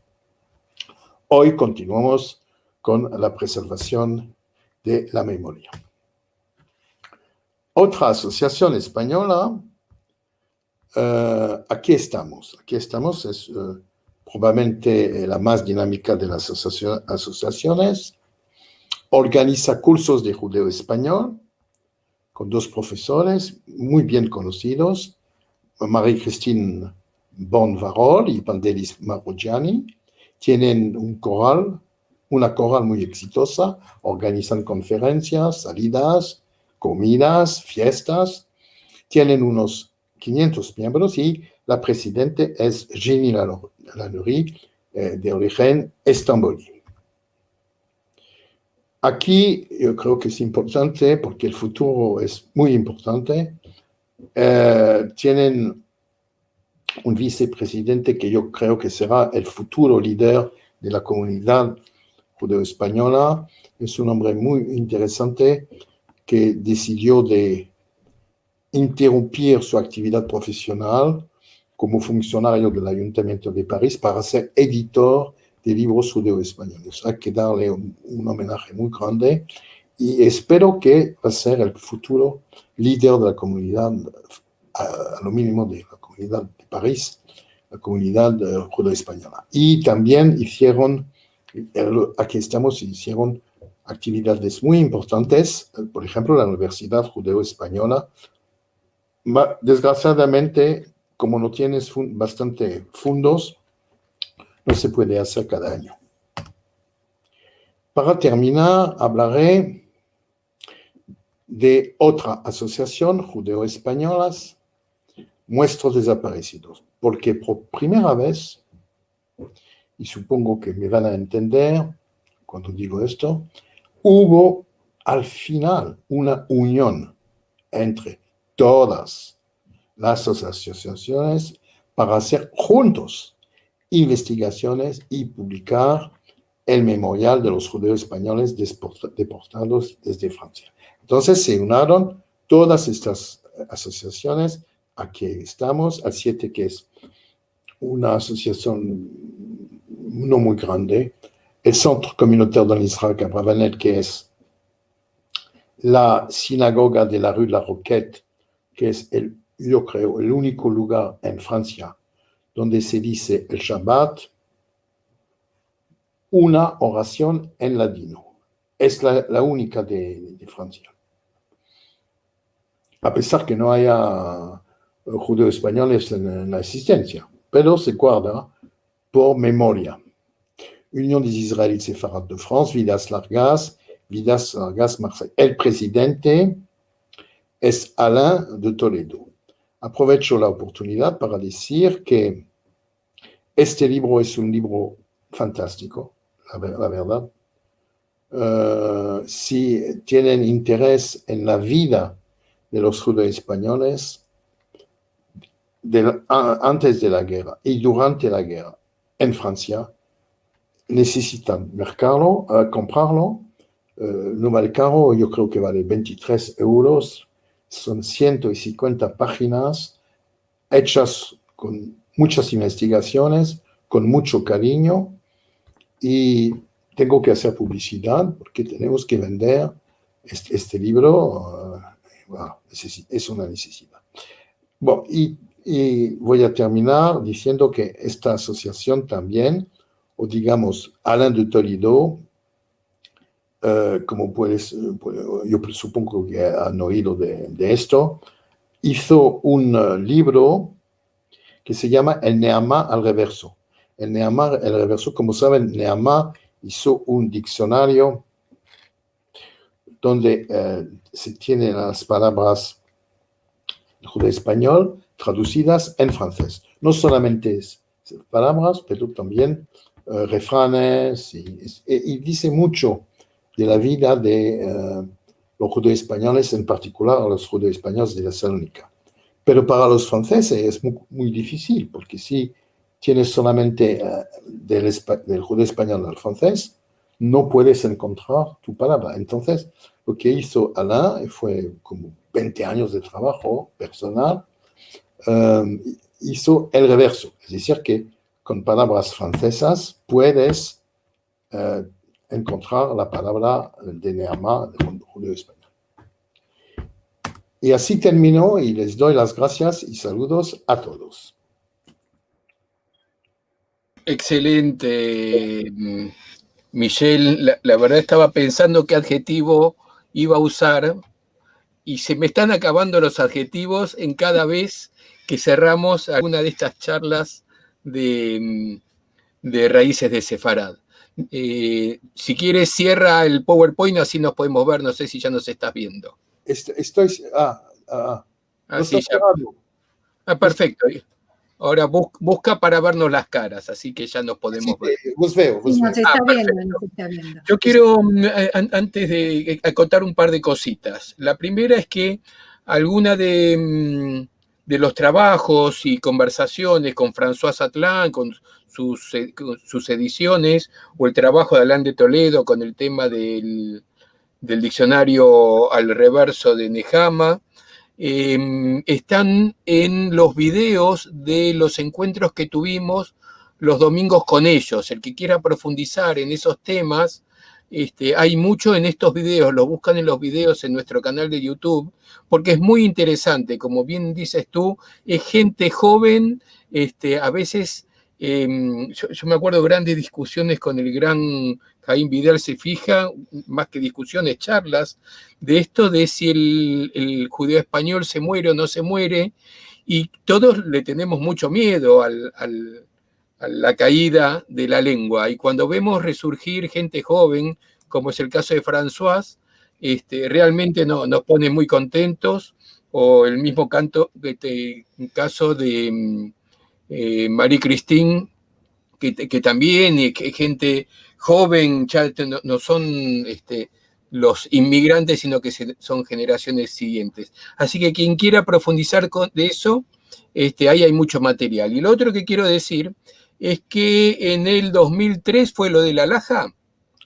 Hoy continuamos con la preservación de la memoria. Otra asociación española, aquí estamos, es probablemente la más dinámica de las asociaciones. Organiza cursos de judeo español con 2 profesores muy bien conocidos, Marie-Christine Bonvarol y Vangelis Maruggiani. Tienen una coral muy exitosa, organizan conferencias, salidas, comidas, fiestas. Tienen unos 500 miembros y la presidente es Jenny Lanuri, de origen estambulí. Aquí yo creo que es importante, porque el futuro es muy importante. Tienen un vicepresidente que yo creo que será el futuro líder de la comunidad judeo-española. Es un hombre muy interesante que decidió de interrumpir su actividad profesional como funcionario del Ayuntamiento de París para ser editor de libros judeo-españoles. Hay que darle un homenaje muy grande y espero que va a ser el futuro líder de la comunidad, a lo mínimo de la comunidad de París, la comunidad judeo-española. Y también hicieron actividades muy importantes, por ejemplo, la Universidad Judeo-Española. Desgraciadamente, como no tienes bastante fondos, no se puede hacer cada año. Para terminar, hablaré de otra asociación judeo-españolas, Nuestros Desaparecidos, porque por primera vez, y supongo que me van a entender cuando digo esto, hubo al final una unión entre todas las asociaciones para hacer juntos investigaciones y publicar el memorial de los judíos españoles deportados desde Francia. Entonces se unieron todas estas asociaciones. Aquí estamos, al 7, que es una asociación no muy grande, el Centre Communautaire de Israël Abravanel, que es la sinagoga de la Rue de la Roquette, que es yo creo, el único lugar en Francia donde se dice el Shabbat, una oración en ladino. Es la única de Francia. A pesar que no haya judíos españoles en la existencia, pero se guarda por memoria. Unión des Israélites Séfarades de France, Vidas Largas, Marseille. El presidente es Alain de Toledo. Aprovecho la oportunidad para decir que este libro es un libro fantástico, la verdad. Si tienen interés en la vida de los judíos españoles antes de la guerra y durante la guerra en Francia, necesitan comprarlo. no vale caro, yo creo que vale 23 euros. Son 150 páginas hechas con muchas investigaciones, con mucho cariño, y tengo que hacer publicidad porque tenemos que vender este libro. Bueno, es una necesidad. Bueno, y voy a terminar diciendo que esta asociación también, o digamos Alain de Toledo, como yo supongo que han oído de esto, hizo un libro que se llama El Nehamá al reverso. El Nehamá al reverso, como saben, Nehamá hizo un diccionario donde se tienen las palabras del judeo-español traducidas en francés. No solamente palabras, pero también refranes, y dice mucho de la vida de los judeo-españoles, en particular a los judeo-españoles de la Salónica. Pero para los franceses es muy difícil, porque si tienes solamente del judeo-español al francés, no puedes encontrar tu palabra. Entonces, lo que hizo Alain fue como 20 años de trabajo personal, hizo el reverso, es decir, que con palabras francesas puedes encontrar la palabra de Nehamá de judeo-español. Y así termino y les doy las gracias y saludos a todos. Excelente, Michel. La verdad estaba pensando qué adjetivo iba a usar y se me están acabando los adjetivos en cada vez que cerramos alguna de estas charlas de Raíces de Sefarad. Si quieres, cierra el PowerPoint, así nos podemos ver. No sé si ya nos estás viendo. Así ya. Perfecto. Ahora busca para vernos las caras, así que ya nos podemos ver. Vos veo. Nos está viendo. Yo quiero, antes de acotar un par de cositas. La primera es que alguna de los trabajos y conversaciones con François Atlan, con sus ediciones, o el trabajo de Alain de Toledo con el tema del diccionario al reverso de Nehamá, están en los videos de los encuentros que tuvimos los domingos con ellos. El que quiera profundizar en esos temas, hay mucho en estos videos, lo buscan en los videos en nuestro canal de YouTube, porque es muy interesante, como bien dices tú, es gente joven, a veces, yo me acuerdo de grandes discusiones con el gran Jaime Vidal se fija, más que discusiones, charlas, de esto de si el judeo español se muere o no se muere, y todos le tenemos mucho miedo a la caída de la lengua. Y cuando vemos resurgir gente joven, como es el caso de François, realmente nos pone muy contentos, o el mismo caso de Marie-Christine, que también gente joven, ya no son los inmigrantes, sino que son generaciones siguientes. Así que quien quiera profundizar de eso, ahí hay mucho material. Y lo otro que quiero decir es que en el 2003 fue lo de la alhaja.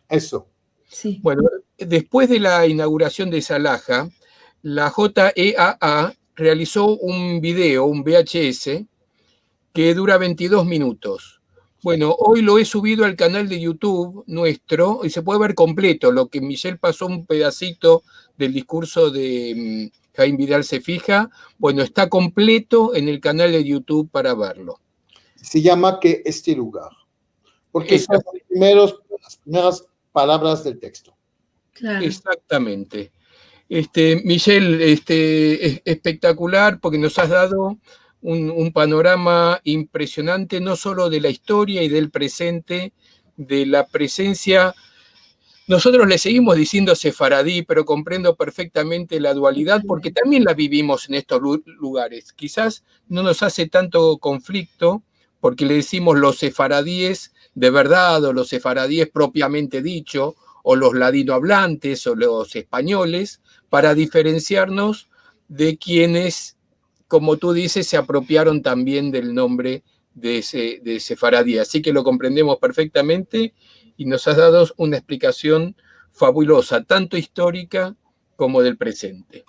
Eso. Sí. Bueno, después de la inauguración de esa alhaja, la JEAA realizó un video, un VHS, que dura 22 minutos. Bueno, hoy lo he subido al canal de YouTube nuestro y se puede ver completo. Lo que Michel pasó un pedacito del discurso de Jaime Vidal se fija, bueno, está completo en el canal de YouTube para verlo. Se llama que este lugar, porque son las primeras palabras del texto. Claro. Exactamente. Michel, es espectacular porque nos has dado un panorama impresionante, no solo de la historia y del presente, de la presencia. Nosotros le seguimos diciendo sefaradí, pero comprendo perfectamente la dualidad porque también la vivimos en estos lugares. Quizás no nos hace tanto conflicto porque le decimos los sefaradíes de verdad o los sefaradíes propiamente dicho, o los ladinohablantes o los españoles, para diferenciarnos de quienes, como tú dices, se apropiaron también del nombre de sefaradí. Así que lo comprendemos perfectamente y nos has dado una explicación fabulosa, tanto histórica como del presente.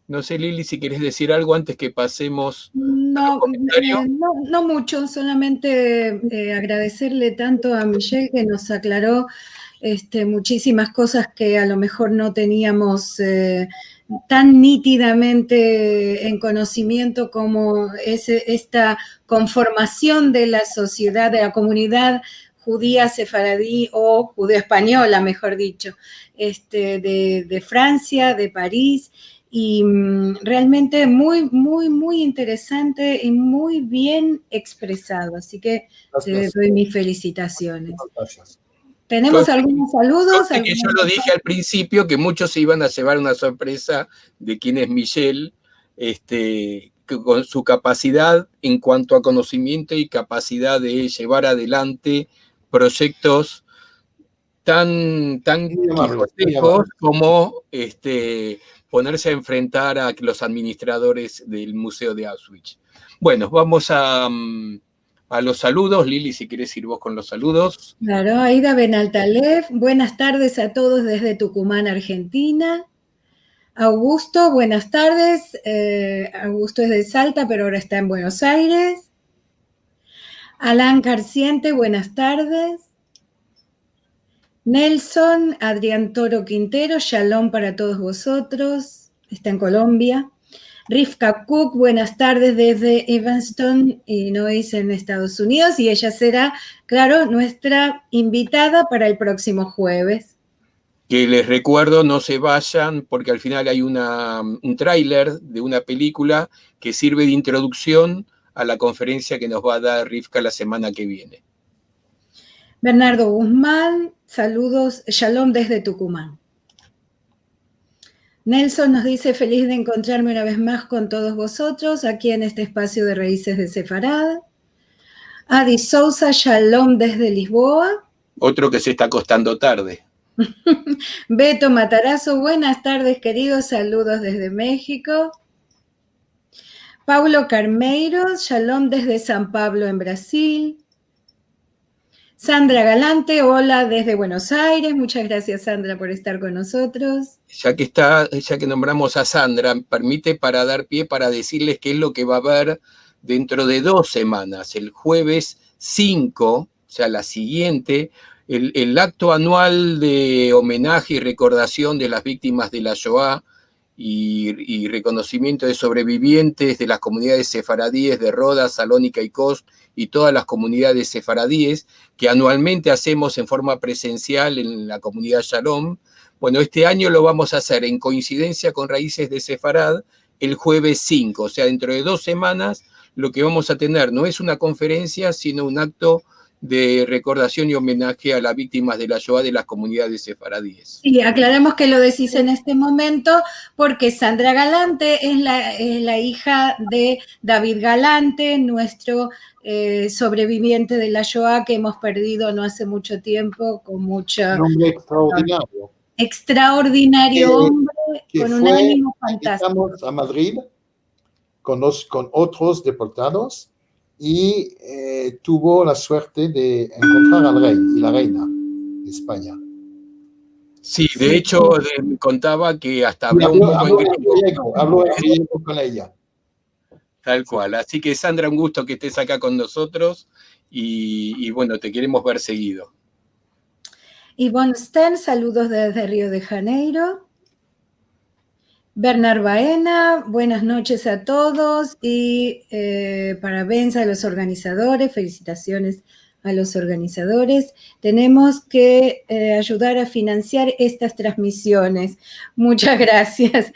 No sé, Lili, si querés decir algo antes que pasemos a los comentarios. No mucho, solamente agradecerle tanto a Michelle que nos aclaró muchísimas cosas que a lo mejor no teníamos tan nítidamente en conocimiento como esta conformación de la sociedad, de la comunidad judía sefaradí o judeo-española, mejor dicho, de Francia, de París, y realmente muy, muy, muy interesante y muy bien expresado. Así que te doy mis felicitaciones. Gracias. ¿Tenemos algunos saludos? Que yo lo dije al principio, que muchos se iban a llevar una sorpresa de quién es Michelle, con su capacidad en cuanto a conocimiento y capacidad de llevar adelante proyectos tan quijotescos como ponerse a enfrentar a los administradores del Museo de Auschwitz. Bueno, vamos a los saludos. Lili, si querés ir vos con los saludos. Claro, Aida Benaltalef, buenas tardes a todos desde Tucumán, Argentina. Augusto, buenas tardes. Augusto es de Salta, pero ahora está en Buenos Aires. Alan Carciente, buenas tardes. Nelson, Adrián Toro Quintero, shalom para todos vosotros. Está en Colombia. Rivka Cook, buenas tardes desde Evanston, Illinois, en Estados Unidos, y ella será, claro, nuestra invitada para el próximo jueves. Que les recuerdo, no se vayan, porque al final hay un tráiler de una película que sirve de introducción a la conferencia que nos va a dar Rivka la semana que viene. Bernardo Guzmán, saludos, shalom desde Tucumán. Nelson nos dice, feliz de encontrarme una vez más con todos vosotros, aquí en este espacio de Raíces de Sefarad. Adi Sousa, shalom desde Lisboa. Otro que se está acostando tarde. Beto Matarazo, buenas tardes queridos, saludos desde México. Paulo Carmeiros, shalom desde San Pablo en Brasil. Sandra Galante, hola desde Buenos Aires, muchas gracias Sandra por estar con nosotros. Ya que nombramos a Sandra, permite para dar pie para decirles qué es lo que va a haber dentro de 2 semanas, el jueves 5, o sea, la siguiente, el acto anual de homenaje y recordación de las víctimas de la Shoah y reconocimiento de sobrevivientes de las comunidades sefaradíes de Rodas, Salónica y Kost y todas las comunidades sefaradíes que anualmente hacemos en forma presencial en la comunidad Shalom. Bueno, este año lo vamos a hacer en coincidencia con Raíces de Sefarad el jueves 5, o sea, dentro de 2 semanas lo que vamos a tener no es una conferencia, sino un acto de recordación y homenaje a las víctimas de la Shoah de las comunidades sefaradíes. Sí, aclaramos que lo decís en este momento porque Sandra Galante es la hija de David Galante, nuestro sobreviviente de la Shoah que hemos perdido no hace mucho tiempo, con mucha... Un hombre extraordinario. Extraordinario hombre, con un ánimo fantástico. Estamos a Madrid con otros deportados y tuvo la suerte de encontrar al rey y la reina de España. Sí, de hecho, me contaba que hasta habló un poco en griego. Habló en griego con ella. Tal cual. Así que, Sandra, un gusto que estés acá con nosotros y bueno, te queremos ver seguido. Ivonne Sten, saludos desde Río de Janeiro. Bernard Baena, buenas noches a todos y parabéns a los organizadores, felicitaciones a los organizadores. Tenemos que ayudar a financiar estas transmisiones. Muchas gracias.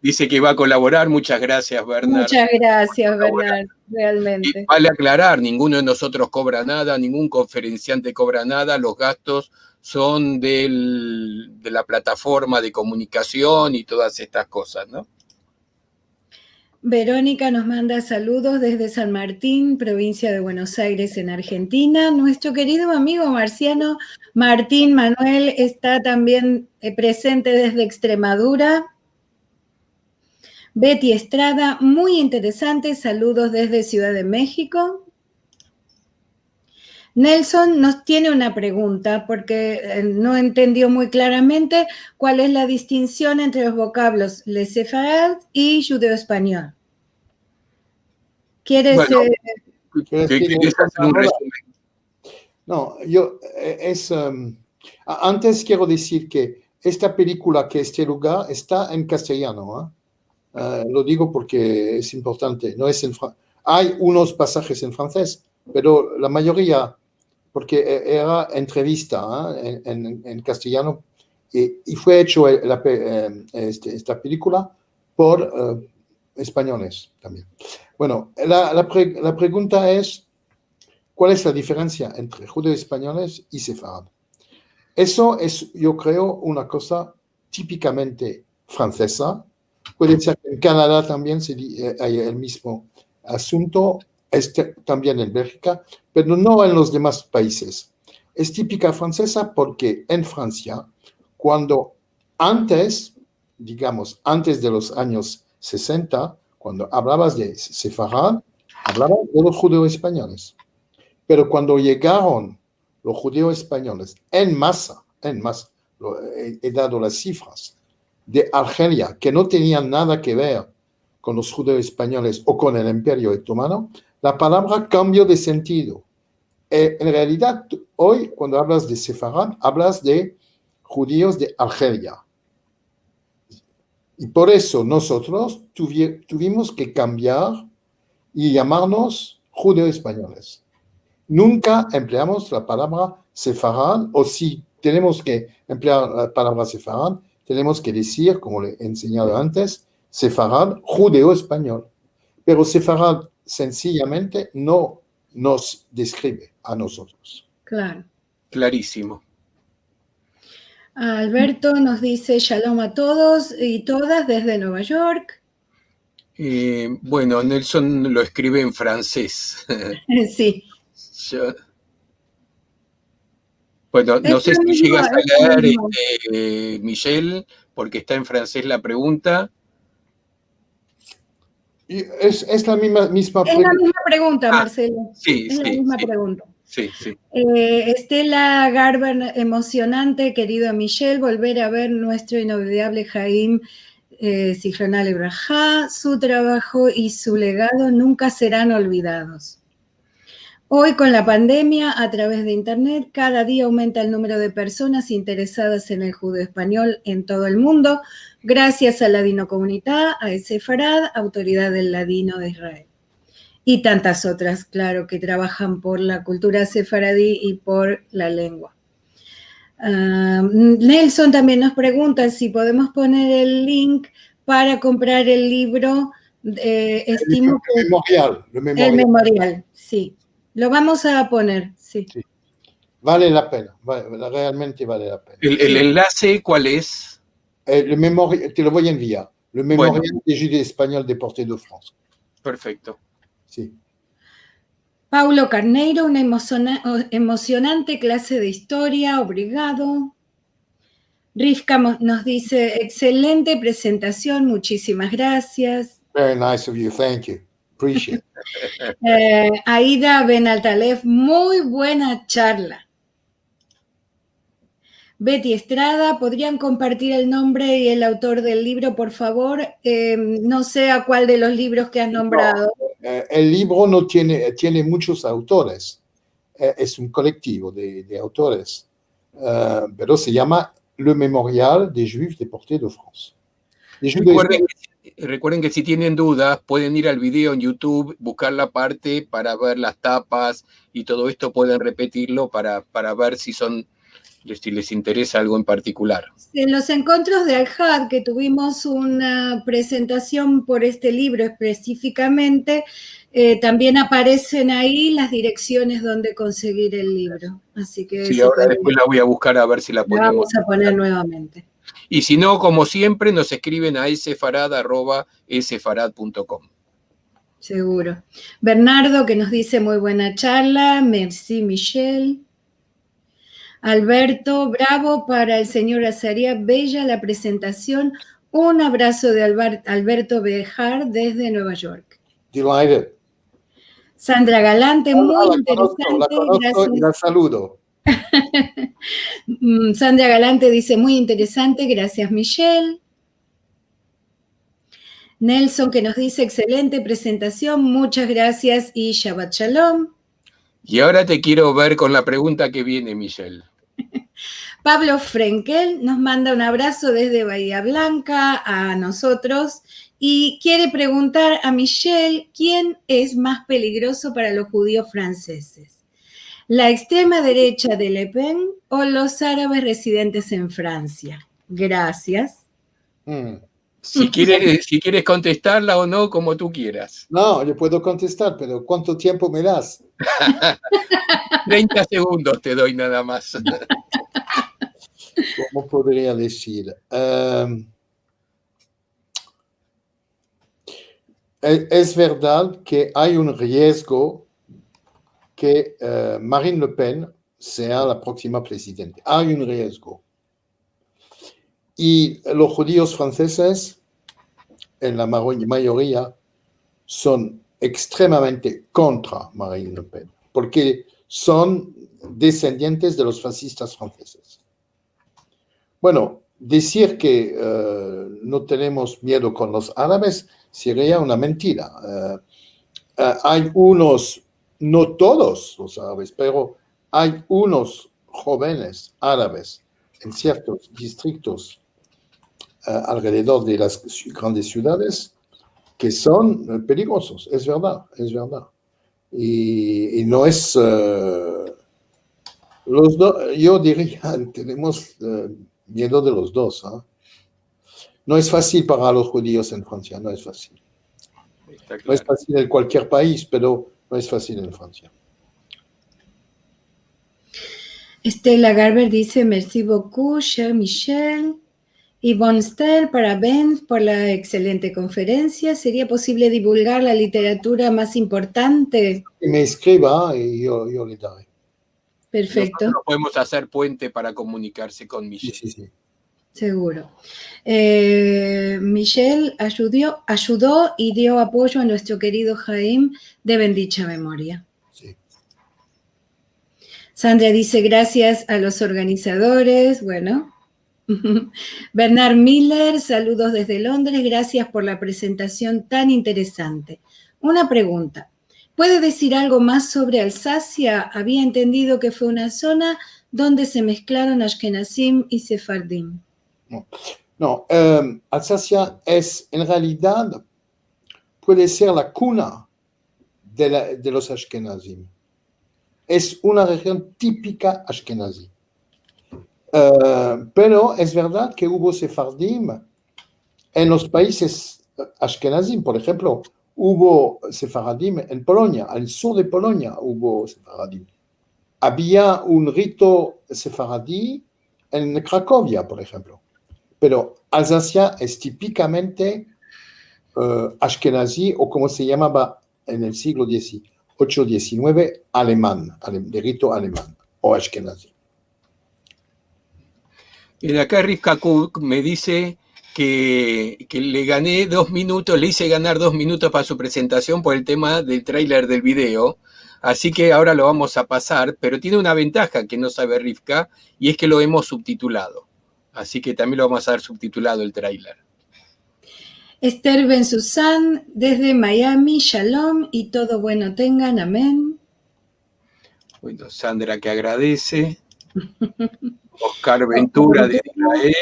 Dice que va a colaborar, muchas gracias, Bernard. Muchas gracias, Bernard, realmente. Y vale aclarar, ninguno de nosotros cobra nada, ningún conferenciante cobra nada, los gastos son de la plataforma de comunicación y todas estas cosas, ¿no? Verónica nos manda saludos desde San Martín, provincia de Buenos Aires, en Argentina. Nuestro querido amigo marciano Martín Manuel está también presente desde Extremadura. Betty Estrada, muy interesante, saludos desde Ciudad de México. Nelson nos tiene una pregunta porque no entendió muy claramente cuál es la distinción entre los vocablos le séfarade y judeo-español. ¿Quieres Bueno, ¿Quieres que ¿quieres hacer un ahora? resumen? No, antes quiero decir que esta película, que este lugar, está en castellano. Lo digo porque es importante. No es hay unos pasajes en francés, pero la mayoría, porque era entrevista en castellano y fue hecho esta película por españoles también. Bueno, la pregunta es, ¿cuál es la diferencia entre judeo-españoles y sefarad? Eso es, yo creo, una cosa típicamente francesa. Puede ser que en Canadá también hay el mismo asunto, también en Bélgica, pero no en los demás países. Es típica francesa porque en Francia, cuando antes, digamos, antes de los años 60, cuando hablabas de sefarad, hablabas de los judíos españoles. Pero cuando llegaron los judíos españoles en masa, he dado las cifras, de Argelia, que no tenían nada que ver con los judíos españoles o con el Imperio Otomano, la palabra cambió de sentido. En realidad, hoy, cuando hablas de sefarad, hablas de judíos de Argelia. Y por eso nosotros tuvimos que cambiar y llamarnos judíos españoles. Nunca empleamos la palabra sefarad, o si tenemos que emplear la palabra sefarad, tenemos que decir, como le he enseñado antes, sefarad judeo-español. Pero sefarad sencillamente no nos describe a nosotros. Claro. Clarísimo. Alberto nos dice shalom a todos y todas desde Nueva York. Bueno, Nelson lo escribe en francés. Sí. Bueno, no sé si llegas a leer, Michelle, porque está en francés la pregunta. Es la misma pregunta. Es la misma pregunta, Marcelo. Sí, es la misma pregunta. Sí. Estela Garber, emocionante, querido Michelle, volver a ver nuestro inolvidable Jaim Zichroná Lebrajá, su trabajo y su legado nunca serán olvidados. Hoy, con la pandemia, a través de Internet, cada día aumenta el número de personas interesadas en el judeo español en todo el mundo, gracias a Ladino Comunidad, a Sefarad, Autoridad del Ladino de Israel. Y tantas otras, claro, que trabajan por la cultura sefaradí y por la lengua. Nelson también nos pregunta si podemos poner el link para comprar el libro. Estimo que el memorial, sí. Lo vamos a poner, sí. Vale la pena, realmente vale la pena. ¿El enlace cuál es? Le memorial, te lo voy a enviar. Le Memorial des Juifs Espagnols déportés de France. Perfecto. Sí. Paulo Carneiro, una emocionante clase de historia, obrigado. Rivka nos dice, excelente presentación, muchísimas gracias. Very nice of you, thank you. Appreciate it. Aida Benaltalef, muy buena charla. Betty Estrada, ¿podrían compartir el nombre y el autor del libro, por favor? No sé a cuál de los libros que has nombrado. El libro no tiene muchos autores. Es un colectivo de autores. Pero se llama Le Memorial des Juifs déportés de France. Recuerden que si tienen dudas, pueden ir al video en YouTube, buscar la parte para ver las tapas y todo esto, pueden repetirlo para ver si les interesa algo en particular. En los encuentros de Al-Had, que tuvimos una presentación por este libro específicamente, también aparecen ahí las direcciones donde conseguir el libro. Así que sí, ahora después la voy a buscar a ver si la ponemos. La vamos a poner nuevamente. Y si no, como siempre, nos escriben a sefarad@sefarad.com. Seguro. Bernardo, que nos dice muy buena charla. Merci, Michelle. Alberto, bravo para el señor Azaria, bella la presentación. Un abrazo de Alberto Bejar desde Nueva York. Delighted. Sandra Galante, muy La conozco interesante, y la saludo. Sandra Galante dice, muy interesante, gracias Michelle. Nelson que nos dice, excelente presentación, muchas gracias y Shabbat Shalom. Y ahora te quiero ver con la pregunta que viene, Michelle. Pablo Frenkel nos manda un abrazo desde Bahía Blanca a nosotros y quiere preguntar a Michelle quién es más peligroso para los judíos franceses, la extrema derecha de Le Pen o los árabes residentes en Francia. Gracias. Si quieres contestarla o no, como tú quieras. No, yo puedo contestar, pero ¿cuánto tiempo me das? 30 segundos te doy nada más. ¿Cómo podría decir? Es verdad que hay un riesgo que Marine Le Pen sea la próxima presidenta. Hay un riesgo. Y los judíos franceses, en la mayoría, son extremadamente contra Marine Le Pen, porque son descendientes de los fascistas franceses. Bueno, decir que no tenemos miedo con los árabes sería una mentira. Hay unos, no todos los árabes, pero hay unos jóvenes árabes en ciertos distritos alrededor de las grandes ciudades que son peligrosos, es verdad, es verdad. Y no es... yo diría, tenemos miedo de los dos. No es fácil para los judíos en Francia, no es fácil. Claro. No es fácil en cualquier país, pero no es fácil en Francia. Estela Garber dice, merci beaucoup, cher Michel. Yvonne Stell, parabéns por la excelente conferencia. ¿Sería posible divulgar la literatura más importante? Que me escriba y yo le daré. Perfecto. Nosotros podemos hacer puente para comunicarse con Michelle. Sí. Seguro. Michelle ayudó y dio apoyo a nuestro querido Jaime de bendita memoria. Sí. Sandra dice, gracias a los organizadores. Bueno. Bernard Miller, saludos desde Londres, gracias por la presentación tan interesante. Una pregunta, ¿puede decir algo más sobre Alsacia? Había entendido que fue una zona donde se mezclaron Ashkenazim y Sefardim. No, Alsacia es, en realidad, puede ser la cuna de los Ashkenazim. Es una región típica Ashkenazí. Pero es verdad que hubo sefardim en los países ashkenazim, por ejemplo, hubo sefardim en Polonia, al sur de Polonia hubo sefardim. Había un rito sefaradí en Cracovia, por ejemplo. Pero Alsacia es típicamente ashkenazí, o como se llamaba en el siglo XVIII-XIX, alemán, de rito alemán o ashkenazí. Y acá Rivka Cook me dice que le gané 2 minutos, le hice ganar 2 minutos para su presentación por el tema del tráiler del video, así que ahora lo vamos a pasar, pero tiene una ventaja que no sabe Rivka, y es que lo hemos subtitulado, así que también lo vamos a dar subtitulado el tráiler. Esther Ben Susan, desde Miami, Shalom, y todo bueno tengan, amén. Bueno, Sandra que agradece. Oscar Ventura de Israel.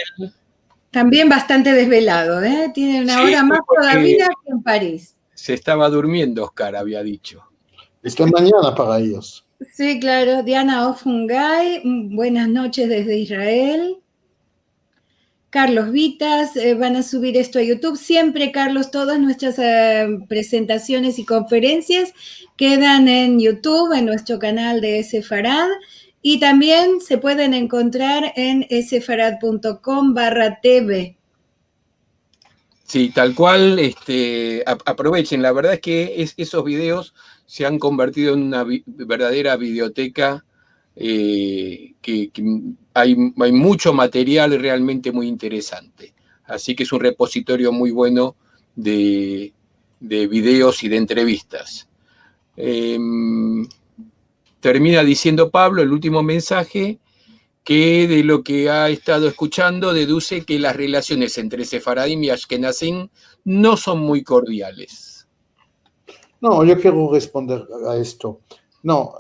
También bastante desvelado, ¿eh? Tiene una hora más todavía que en París. Se estaba durmiendo, Oscar, había dicho. Esta mañana para ellos. Sí, claro. Diana Ofungay, buenas noches desde Israel. Carlos Vitas, van a subir esto a YouTube. Siempre, Carlos, todas nuestras presentaciones y conferencias quedan en YouTube, en nuestro canal de Sefarad. Y también se pueden encontrar en sefarad.com/TV. Sí, tal cual, aprovechen. La verdad es que esos videos se han convertido en una verdadera videoteca, que hay mucho material realmente muy interesante. Así que es un repositorio muy bueno de videos y de entrevistas. termina diciendo Pablo, el último mensaje, que de lo que ha estado escuchando deduce que las relaciones entre Sefaradim y Ashkenazim no son muy cordiales. No, yo quiero responder a esto. No,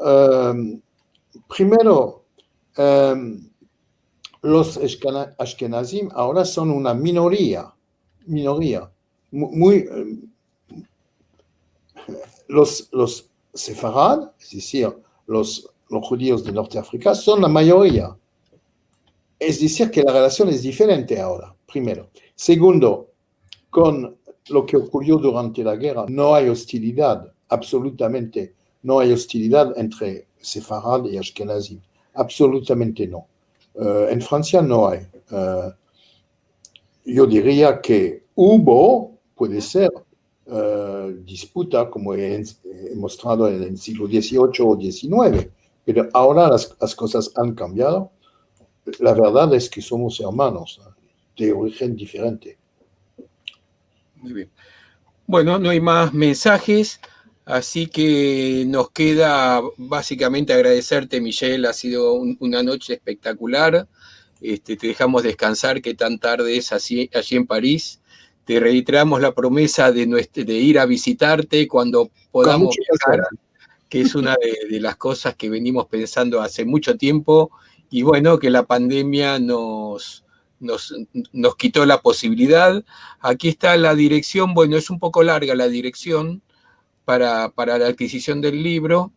primero, los Ashkenazim ahora son una minoría. Los Sefarad, es decir, los judíos de Norte de África, son la mayoría. Es decir, que la relación es diferente ahora, primero. Segundo, con lo que ocurrió durante la guerra, no hay hostilidad, absolutamente no hay hostilidad entre Sefarad y Ashkenazim, absolutamente no. En Francia no hay. Yo diría que puede ser, disputa, como he mostrado en el siglo XVIII o XIX, pero ahora las cosas han cambiado. La verdad es que somos hermanos, de origen diferente. Muy bien. Bueno, no hay más mensajes, así que nos queda básicamente agradecerte, Michelle. Ha sido una noche espectacular. Te dejamos descansar, que tan tarde es allí en París. Te reiteramos la promesa de ir a visitarte cuando podamos viajar, que es una de las cosas que venimos pensando hace mucho tiempo, y bueno, que la pandemia nos quitó la posibilidad. Aquí está la dirección, bueno, es un poco larga la dirección para la adquisición del libro,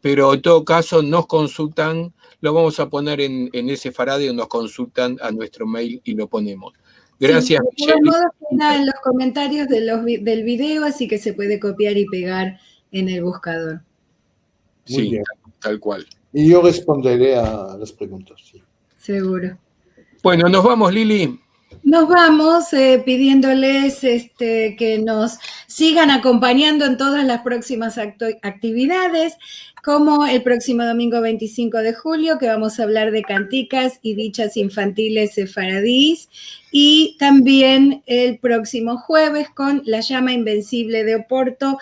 pero en todo caso nos consultan, lo vamos a poner en ese Faraday, nos consultan a nuestro mail y lo ponemos. Gracias, sí, de todos modos queda en los comentarios del video, así que se puede copiar y pegar en el buscador. Muy bien. Tal cual. Y yo responderé a las preguntas. Sí. Seguro. Bueno, nos vamos, Lili. Nos vamos pidiéndoles que nos sigan acompañando en todas las próximas actividades, como el próximo domingo 25 de julio, que vamos a hablar de canticas y dichas infantiles sefaradís, y también el próximo jueves con La llama invencible de Oporto,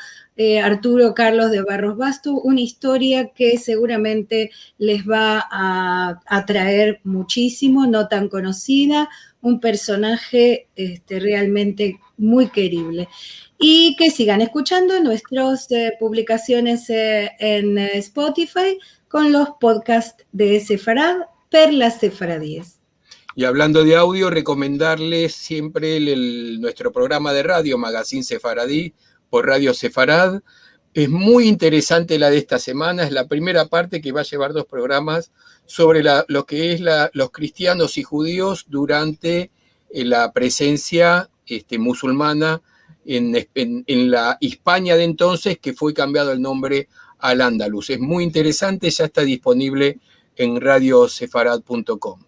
Arturo Carlos de Barros Bastu, una historia que seguramente les va a atraer muchísimo, no tan conocida, un personaje realmente muy querible. Y que sigan escuchando nuestras publicaciones en Spotify con los podcasts de Sefarad, Perlas Sefaradíes. Y hablando de audio, recomendarles siempre nuestro programa de radio, Magazine Sefaradí, por Radio Sefarad. Es muy interesante la de esta semana, es la primera parte que va a llevar 2 programas sobre lo que es los cristianos y judíos durante la presencia musulmana en la Hispania de entonces, que fue cambiado el nombre al Andalus. Es muy interesante, ya está disponible en radiosefarad.com.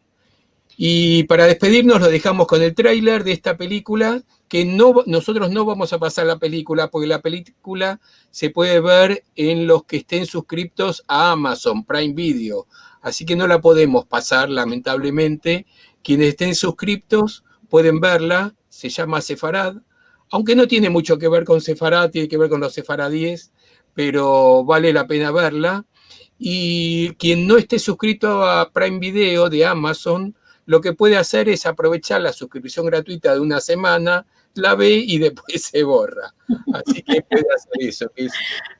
Y para despedirnos lo dejamos con el tráiler de esta película, que nosotros no vamos a pasar la película, porque la película se puede ver en los que estén suscriptos a Amazon Prime Video, así que no la podemos pasar, lamentablemente. Quienes estén suscriptos pueden verla, se llama Sefarad, aunque no tiene mucho que ver con Sefarad, tiene que ver con los sefaradíes, pero vale la pena verla. Y quien no esté suscrito a Prime Video de Amazon, lo que puede hacer es aprovechar la suscripción gratuita de una semana, la ve y después se borra. Así que puede hacer eso.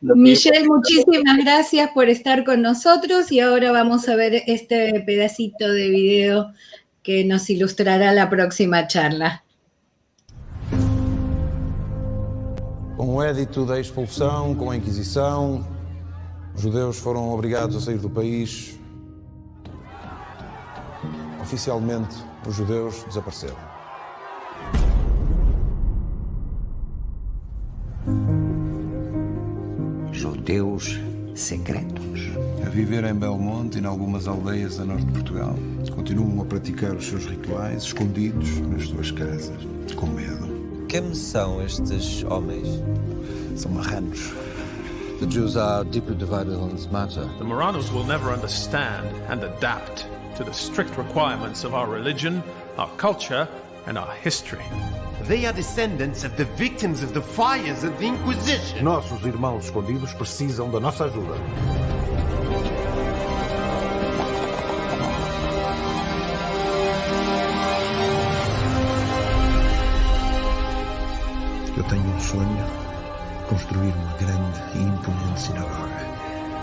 Michelle, muchísimas gracias por estar con nosotros, y ahora vamos a ver este pedacito de video que nos ilustrará la próxima charla. Com o Edito da Expulsão, com a Inquisição, os judeus foram obrigados a sair do país. Oficialmente, os judeus desapareceram. Judeus secretos. A viver em Belmonte e em algumas aldeias a norte de Portugal. Continuam a praticar os seus rituais escondidos nas suas casas, com medo. Quem são estes homens? São marranos. The Jews are deeply divided on this matter. The Marranos will never understand and adapt to the strict requirements of our religion, our culture, and our history. They are descendants of the victims of the fires of the Inquisition. Nossos irmãos escondidos precisam da nossa ajuda. Eu tenho um sonho: construir uma grande e imponente sinagoga.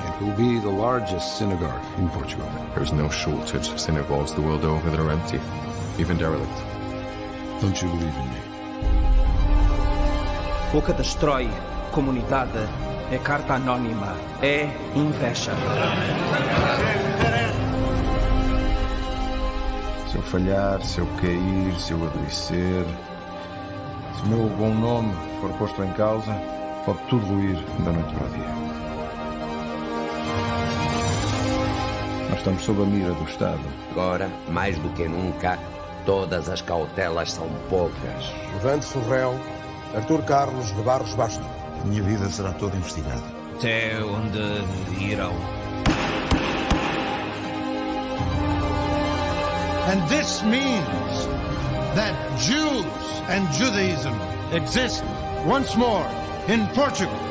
It will be the largest synagogue in Portugal. There's no shortage of synagogues the world over that are empty, even derelict. Don't you believe in me? O que destrói comunidade é carta anônima, é inveja. Se eu falhar, se eu cair, se eu adoecer, se o meu bom nome for posto em causa, pode tudo ruir da noite para o dia. Nós estamos sob a mira do Estado. Agora, mais do que nunca, todas as cautelas são poucas. Levante-se o réu, Artur Carlos de Barros Basto. Minha vida será toda investigada. Até onde irão. And this means that Jews and Judaism exist once more in Portugal.